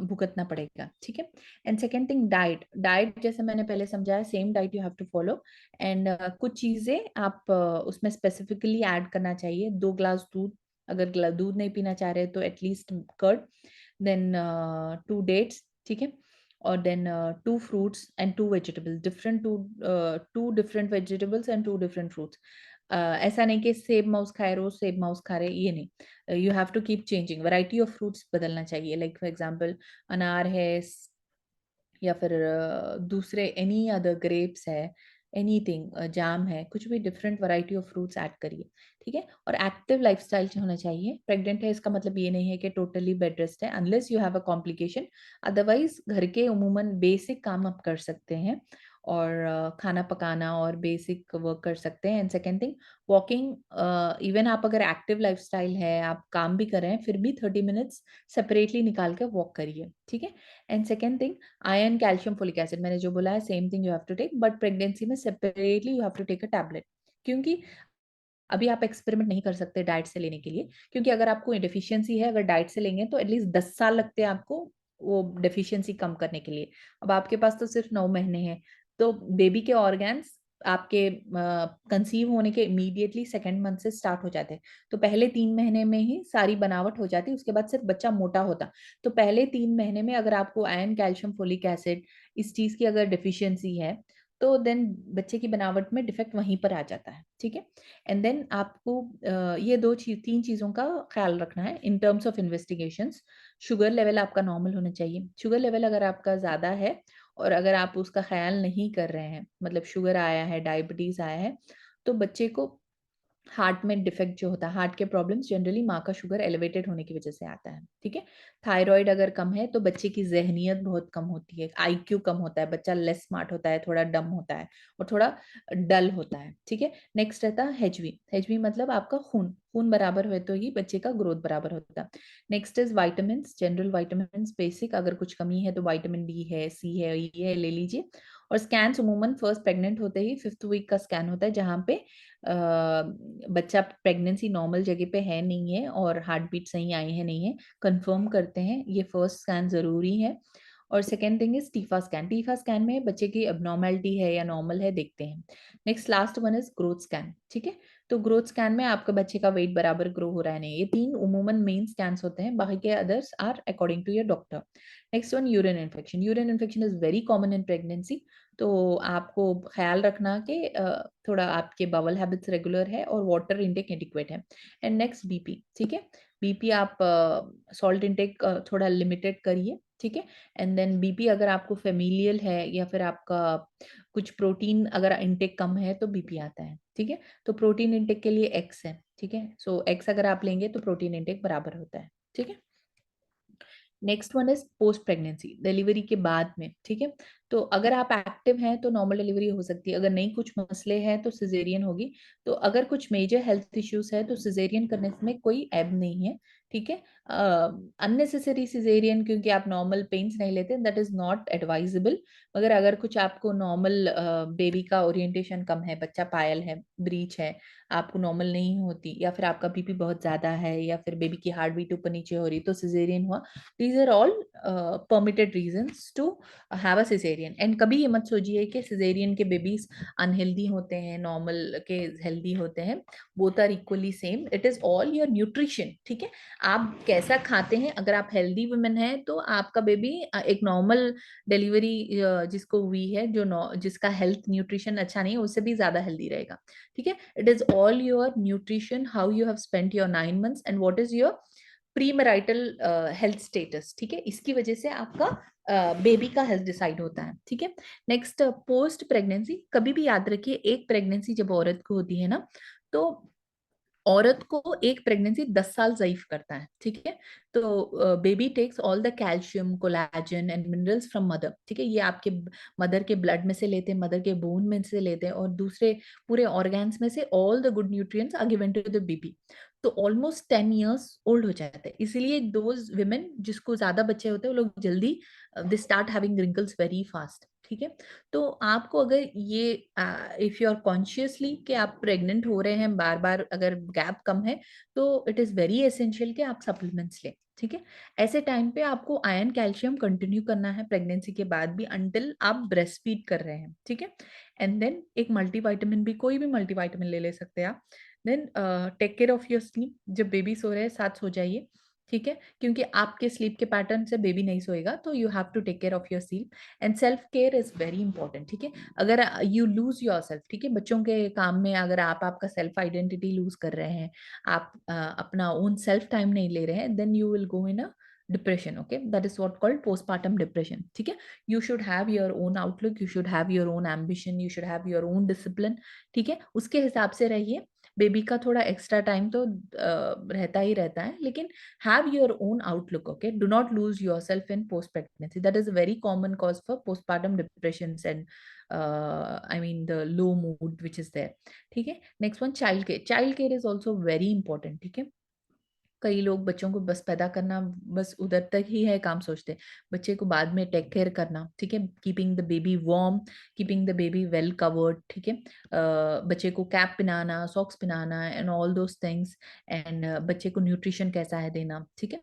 भुगतना पड़ेगा, ठीक है। And second thing, diet. Diet जैसे मैंने पहले समझाया, same diet you have to follow. And कुछ चीजें आप उसमें स्पेसिफिकली ऐड करना चाहिए। 2 ग्लास दूध, अगर दूध नहीं पीना चाह रहे तो एटलीस्ट कर्ड, देन 2 डेट्स, ठीक है। और देन 2 fruits and 2 vegetables, different to different vegetables and 2 different fruits. ऐसा नहीं कि सेब माउस खाए रोज सेब माउस खा रहे, ये नहीं। You have to keep changing, variety of fruits बदलना चाहिए। लाइक फॉर एग्जांपल अनार है, या फिर दूसरे एनी अदर ग्रेप्स है, एनीथिंग, जाम है, कुछ भी different variety of fruits add करिए, ठीक है। और एक्टिव लाइफस्टाइल होना चाहिए। प्रेग्नेंट है इसका मतलब ये नहीं है कि टोटली बेड रेस्ट है, unless you have a complication. Otherwise घर के उमूमन बेसिक काम आप कर सकते हैं और खाना पकाना और बेसिक वर्क कर सकते हैं। And second thing, walking. Even आप अगर एक्टिव लाइफस्टाइल है, आप काम भी कर रहे हैं, फिर भी 30 मिनट्स सेपरेटली निकाल कर वॉक करिए, ठीक है। And second thing, iron, calcium, folic acid, मैंने जो बोला है same thing you have to take, but pregnancy में separately you have to take a tablet. क्योंकि अभी आप एक्सपेरिमेंट नहीं कर सकते डाइट से लेने के लिए, क्योंकि अगर आपको डेफिशिएंसी है, अगर डाइट से लेंगे तो एटलीस्ट 10 साल लगते हैं आपको वो डेफिशिएंसी कम करने के लिए। अब आपके पास तो सिर्फ 9 महीने हैं। तो बेबी के ऑर्गन्स आपके कंसीव होने के इमीडिएटली सेकेंड मंथ से स्टार्ट हो जाते हैं। तो पहले 3 महीने में ही सारी बनावट हो जाती है, उसके बाद सिर्फ बच्चा मोटा होता। तो पहले 3 महीने में अगर आपको आयरन, कैल्शियम, फोलिक एसिड इस चीज की अगर डेफिशिएंसी है, तो देन बच्चे की बनावट में डिफेक्ट वहीं पर आ जाता है, ठीक है। एंड देन आपको ये 3 चीज़ों का ख्याल रखना है in terms of investigations. Sugar level आपका नॉर्मल होना चाहिए। शुगर लेवल अगर आपका ज़्यादा है और अगर आप उसका ख्याल नहीं कर रहे हैं, मतलब शुगर आया है, डायबिटीज़ आया है, तो बच्चे को हार्ट में डिफेक्ट जो होता है, हार्ट के प्रॉब्लम्स जनरली माँ का शुगर एलिवेटेड होने की वजह से आता है, ठीक है। थायराइड अगर कम है तो बच्चे की जहनियत बहुत कम होती है, आईक्यू कम होता है, बच्चा लेस स्मार्ट होता है, थोड़ा डम होता है और थोड़ा डल होता है, ठीक है। नेक्स्ट रहता है हेचवी। हेचवी मतलब आपका खून खून बराबर हुए तो ही बच्चे का ग्रोथ बराबर होता है। Next is vitamin, general vitamin basic, अगर कुछ कमी है तो वाइटामिन डी है, सी है, ई है, ले लीजिए। और स्कैन उमूमन फर्स्ट प्रेग्नेंट होते ही 5th वीक का स्कैन होता है, जहाँ पे बच्चा प्रेगनेंसी नॉर्मल जगह पे है नहीं है और हार्ट बीट सही आई है नहीं है, कंफर्म करते हैं। ये फर्स्ट स्कैन जरूरी है। और second thing is TIFFA scan. TIFFA scan में बच्चे की अबनॉर्मेलिटी है या नॉर्मल है देखते हैं। Next last one is growth scan, ठीक है। तो ग्रोथ स्कैन में आपका बच्चे का वेट बराबर ग्रो हो रहा है नहीं, ये 3 उमूमन मेन स्कैन्स होते हैं, बाकी के others are according to your doctor. Next one, urine infection. Urine infection is very common in pregnancy. तो आपको ख्याल रखना कि थोड़ा आपके बावल हैबिट्स रेगुलर है और वाटर इंटेक एडिक्वेट है। एंड नेक्स्ट बीपी, ठीक है। बीपी आप सॉल्ट इंटेक थोड़ा लिमिटेड करिए, ठीक है। एंड देन बीपी अगर आपको फेमिलियल है या फिर आपका कुछ प्रोटीन अगर इंटेक कम है तो बीपी आता है, ठीक है। तो प्रोटीन इंटेक के लिए एक्स है, ठीक है। सो एक्स अगर आप लेंगे तो प्रोटीन इंटेक बराबर होता है, ठीक है। Next one is post pregnancy, delivery के बाद में, ठीक है। तो अगर आप एक्टिव हैं तो नॉर्मल डिलीवरी हो सकती है, अगर नहीं कुछ मसले हैं तो सिजेरियन होगी। तो अगर कुछ मेजर हेल्थ इश्यूज है तो सिजेरियन करने में कोई ऐब नहीं है, ठीक है। अननेसेसरी सिजेरियन, क्योंकि आप नॉर्मल पेन्स नहीं लेते, दैट इज नॉट एडवाइजेबल। मगर अगर कुछ आपको नॉर्मल बेबी का ओरिएंटेशन कम है, बच्चा पायल है, ब्रीच है, आपको नॉर्मल नहीं होती, या फिर आपका बीपी बहुत ज्यादा है, या फिर बेबी की हार्ट बीट ऊपर नीचे हो रही, तो सिजेरियन हुआ। These are all permitted reasons to have a caesarean. And कभी ये मत सोचिए कि सिजेरियन के बेबीज अनहेल्दी होते हैं, नॉर्मल के हेल्दी होते हैं। Both are equally same, it is all your nutrition. ठीक है, आप कैसा खाते हैं, अगर आप हेल्दी वुमेन है तो आपका बेबी एक नॉर्मल डिलीवरी जिसको हुई है, जिसका हेल्थ न्यूट्रिशन अच्छा नहीं है, उससे भी ज्यादा हेल्दी रहेगा। ठीक है, it is all your nutrition, how you have spent your 9 months and what is your premarital health status. ठीक है, इसकी वजह से आपका बेबी का हेल्थ डिसाइड होता है। ठीक है, नेक्स्ट, पोस्ट प्रेगनेंसी। कभी भी याद रखिए, एक प्रेगनेंसी जब औरत को होती है ना, तो औरत को एक प्रेगनेंसी 10 साल ज़यीफ करता है। ठीक है, तो baby takes all the calcium, collagen and minerals from mother. ठीक है, ये आपके मदर के ब्लड में से लेते हैं, मदर के बोन में से लेते हैं, और दूसरे पूरे ऑर्गन्स में से all the good nutrients are given to the baby. तो ऑलमोस्ट 10 years ओल्ड हो जाते हैं। इसीलिए दोज विमेन जिसको ज्यादा बच्चे होते हैं, वो लोग जल्दी they start having wrinkles very fast. ठीक है, तो आपको अगर ये इफ यू आर कॉन्शियसली कि आप प्रेग्नेंट हो रहे हैं बार बार, अगर गैप कम है, तो इट इज वेरी एसेंशियल कि आप सप्लीमेंट्स लें। ठीक है, ऐसे टाइम पे आपको आयरन कैल्शियम कंटिन्यू करना है प्रेगनेंसी के बाद भी, अंटिल आप ब्रेस्ट फीड कर रहे हैं। ठीक है, एंड देन एक मल्टीविटामिन भी, कोई भी मल्टीविटामिन ले सकते हैं आप। Then take care of your sleep. जब बेबी सो रहे हैं, साथ सो जाइए। ठीक है, क्योंकि आपके स्लीप के पैटर्न से बेबी नहीं सोएगा, तो you have to take care of your sleep. And self care is very important. ठीक है, अगर यू लूज योर सेल्फ, ठीक है, बच्चों के काम में अगर आप आपका सेल्फ आइडेंटिटी लूज कर रहे हैं, आप अपना ओन सेल्फ टाइम नहीं ले रहे हैं, then you will go in a depression. Okay, that is what called postpartum depression. ठीक है, you should have your own outlook, you should have your own ambition, you should have your own discipline. ठीक है, उसके हिसाब से रहिए। Baby का थोड़ा एक्स्ट्रा टाइम तो रहता ही रहता है, लेकिन have your own outlook. Okay, do not lose yourself in post pregnancy. That is a very common cause for postpartum depressions and I mean the low mood which is there. ठीक है, next one, child care. Child care is also very important. ठीक है, कई लोग बच्चों को बस पैदा करना, बस उधर तक ही है काम सोचते हैं, बच्चे को बाद में टेक केयर करना। ठीक है, keeping the baby warm, keeping the baby well covered. ठीक है, बच्चे को कैप पहनाना, सॉक्स पहनाना and all those things. And बच्चे को न्यूट्रिशन कैसा है देना। ठीक है,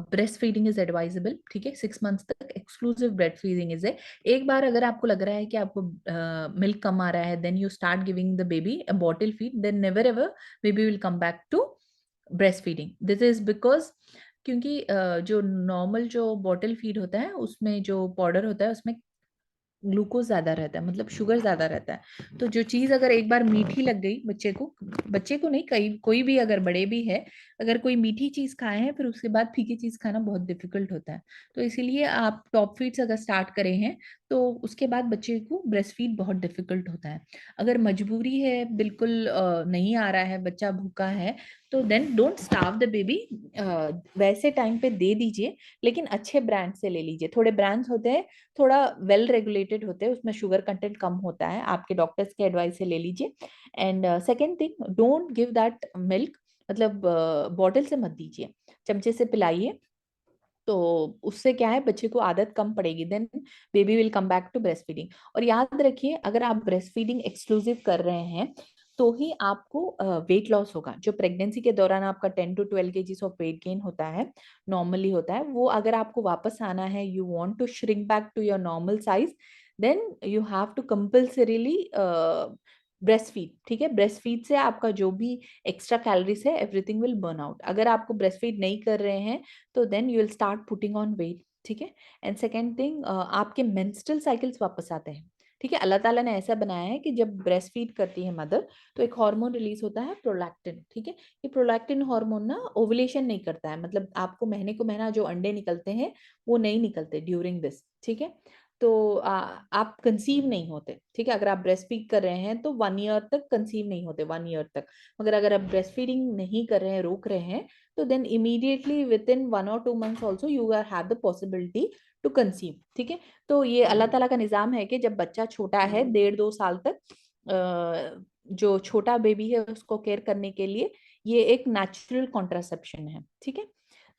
ब्रेस्ट फीडिंग इज एडवाइजेबल। ठीक है, 6 मंथ्स तक एक्सक्लूसिव ब्रेस्ट फीडिंग इज है। एक बार अगर आपको लग रहा है कि आपको मिल्क कम आ रहा है, then you start giving the baby a bottle feed, then never ever baby will come back to breast feeding. This is because, क्योंकि जो नॉर्मल जो बॉटल फीड होता है, उसमें जो पाउडर होता है, उसमें ग्लूकोज ज्यादा रहता है, मतलब शुगर ज्यादा रहता है। तो जो चीज अगर एक बार मीठी लग गई बच्चे को नहीं, कई कोई भी अगर बड़े भी है, अगर कोई मीठी चीज खाए हैं, फिर उसके बाद फीकी चीज खाना बहुत डिफिकल्ट होता है। तो इसीलिए आप टॉप फीड्स अगर स्टार्ट करे हैं, तो उसके बाद बच्चे को ब्रेस्ट फीड बहुत डिफिकल्ट होता है। अगर मजबूरी है, बिल्कुल नहीं आ रहा है, बच्चा भूखा है, तो then don't starve the baby. वैसे टाइम पे दे दीजिए, लेकिन अच्छे ब्रांड से ले लीजिए। थोड़े ब्रांड्स होते हैं, थोड़ा वेल रेगुलेटेड होते हैं, उसमें शुगर कंटेंट कम होता है, आपके डॉक्टर्स के एडवाइस से ले लीजिए। And second thing, don't give that milk, मतलब बॉटल से मत दीजिए, चमचे से पिलाइए। तो उससे क्या है, बच्चे को आदत कम पड़ेगी, then baby will come back to breast feeding. और याद रखिए, अगर आप ब्रेस्ट फीडिंग एक्सक्लूसिव कर रहे हैं, तो ही आपको वेट लॉस होगा। जो प्रेगनेंसी के दौरान आपका 10 to 12 kgs of weight gain होता है, नॉर्मली होता है, वो अगर आपको वापस आना है, you want to shrink back to your normal size, then you have to compulsorily breast feed. ठीक है, ब्रेस्ट फीड से आपका जो भी एक्स्ट्रा कैलोरीज है, एवरीथिंग विल बर्न आउट। अगर आपको ब्रेस्ट फीड नहीं कर रहे हैं, तो then you will start putting on weight. ठीक है, एंड सेकेंड थिंग, आपके मेंस्ट्रुअल साइकिल्स वापस आते हैं। ठीक है, अल्लाह ताला ने ऐसा बनाया है कि जब ब्रेस्ट फीड करती है मदर, तो एक हार्मोन रिलीज होता है, प्रोलैक्टिन। ठीक है, ये प्रोलैक्टिन हार्मोन ना ओवुलेशन नहीं करता है, मतलब आपको महीने को महीना जो अंडे निकलते हैं, वो नहीं निकलते ड्यूरिंग दिस। ठीक है, तो आप कंसीव नहीं होते। ठीक है, अगर आप ब्रेस्ट फीड कर रहे हैं, तो 1 year तक कंसीव नहीं होते, 1 year तक। मगर अगर आप ब्रेस्ट फीडिंग नहीं कर रहे हैं, रोक रहे हैं, तो then immediately within 1 or 2 months also you are have the possibility to conceive. ठीक है, तो ये अल्लाह ताला का निजाम है कि जब बच्चा छोटा है, 1.5 2 साल तक, जो छोटा बेबी है उसको केयर करने के लिए ये एक नेचुरल कॉन्ट्रासेप्शन है। ठीक है,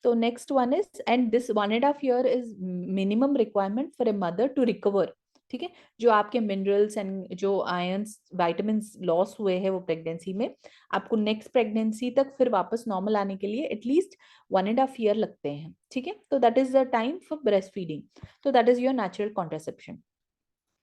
तो next one is, and this 1.5 year is minimum requirement for a mother to recover, ठीक है। जो आपके मिनरल्स एंड जो आयंस वाइटामिन लॉस हुए हैं वो प्रेगनेंसी में, आपको नेक्स्ट प्रेगनेंसी तक फिर वापस नॉर्मल आने के लिए एटलीस्ट 1.5 year लगते हैं, ठीक है। तो that is the time for breast feeding, तो that is your natural contraception,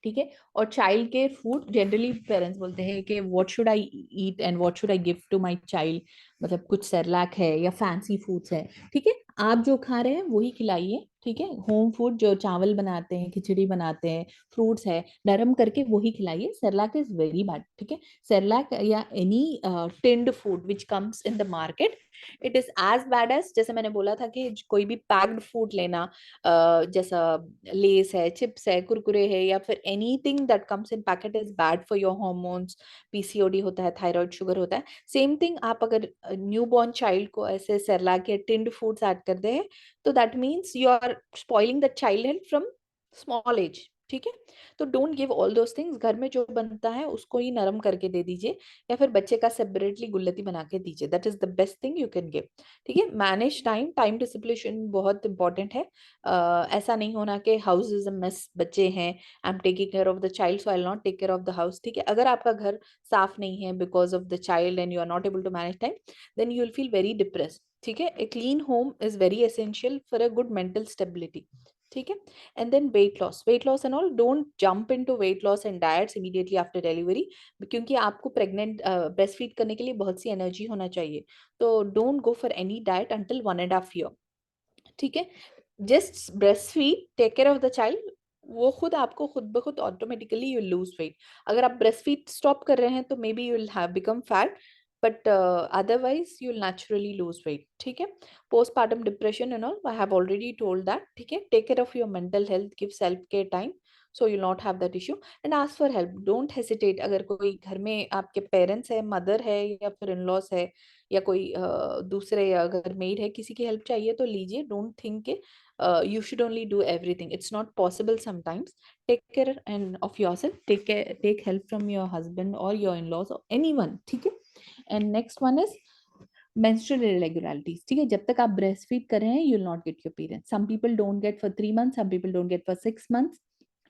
ठीक है। और child care food, generally parents बोलते हैं कि what should I eat and what should I give to my child, मतलब कुछ सेरेलैक है या फैंसी फूड्स है, ठीक है। आप जो खा रहे हैं वही खिलाइए, ठीक है। होम फूड जो चावल बनाते हैं, खिचड़ी बनाते हैं, फ्रूट्स है, नरम करके वही खिलाइए। सेरेलैक इज वेरी बैड, ठीक है। सेरेलैक या any tinned food which comes in the market, it is as bad as, जैसे मैंने बोला था कि कोई भी पैक्ड फूड लेना, जैसा लेस है, चिप्स है, कुरकुरे है, या फिर anything that comes in packet is bad for your hormones. PCOD होता है, थायराइड, शुगर होता है। सेम थिंग, आप अगर न्यू बॉर्न चाइल्ड को ऐसे सेरेलैक या टिन्ड फूड्स ऐड कर दे, तो that means you are spoiling the child health from small age, ठीक है। तो don't give all those things. घर में जो बनता है उसको ही नरम करके दे दीजिए, या फिर बच्चे का सेपरेटली गुल्लती बना के दीजिए। That is the best thing you can give, ठीक है। मैनेज टाइम, टाइम डिसिप्लिन बहुत इंपॉर्टेंट है। ऐसा नहीं होना कि हाउस इज अ मेस, बच्चे हैं, I am taking care of the child so I will not take care of the house, ठीक है। अगर आपका घर साफ नहीं है because of the child and you are not able to manage time, then you will feel very depress, ठीक है। A clean home is very essential for a good mental stability, ठीक है। And then weight loss and all, don't jump into wait loss and diets immediately after delivery, क्योंकि आपको pregnant breast feed करने के लिए बहुत सी एनर्जी होना चाहिए। तो don't go for any diet until 1.5 year, ठीक है। Just breast feed, take care of the child, वो खुद आपको खुद ब खुद ऑटोमेटिकली यू लूज वेट। अगर आप ब्रेस्ट फीड स्टॉप कर रहे हैं तो maybe you will have become fat, but otherwise you will naturally lose weight, ठीक है। Postpartum depression and all, I have already told that, ठीक है। Take care of your mental health, give self care time, so you not have that issue, and ask for help, don't hesitate. अगर कोई घर में आपके parents है, mother है या फिर इन लॉस है, या कोई दूसरे अगर मेड है, किसी की हेल्प चाहिए तो लीजिए। Don't think you should only do everything, it's not possible sometimes. Take care and of yourself, take help from your husband or your in-laws or anyone, ठीक है। and next one is menstrual irregularities, ठीक है। जब तक आप breast feed कर रहे हैं you will not get your period. Some people don't get for 3 months, some people don't get for 6 months,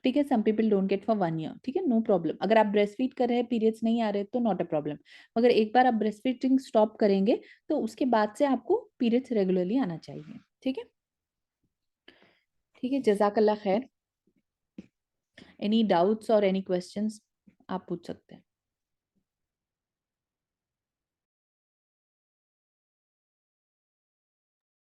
ठीक है। some people don't get for 1 year, ठीक है। नो प्रॉब्लम, अगर आप ब्रेस्ट फीड कर रहे हैं पीरियड्स नहीं आ रहे तो नॉट अ प्रॉब्लम। मगर एक बार आप ब्रेस्ट फीडिंग स्टॉप करेंगे तो उसके बाद से आपको पीरियड्स रेगुलरली आना चाहिए, ठीक है। ठीक है, जज़ाकल्ला खैर। एनी डाउट्स और एनी क्वेश्चंस आप पूछ सकते हैं।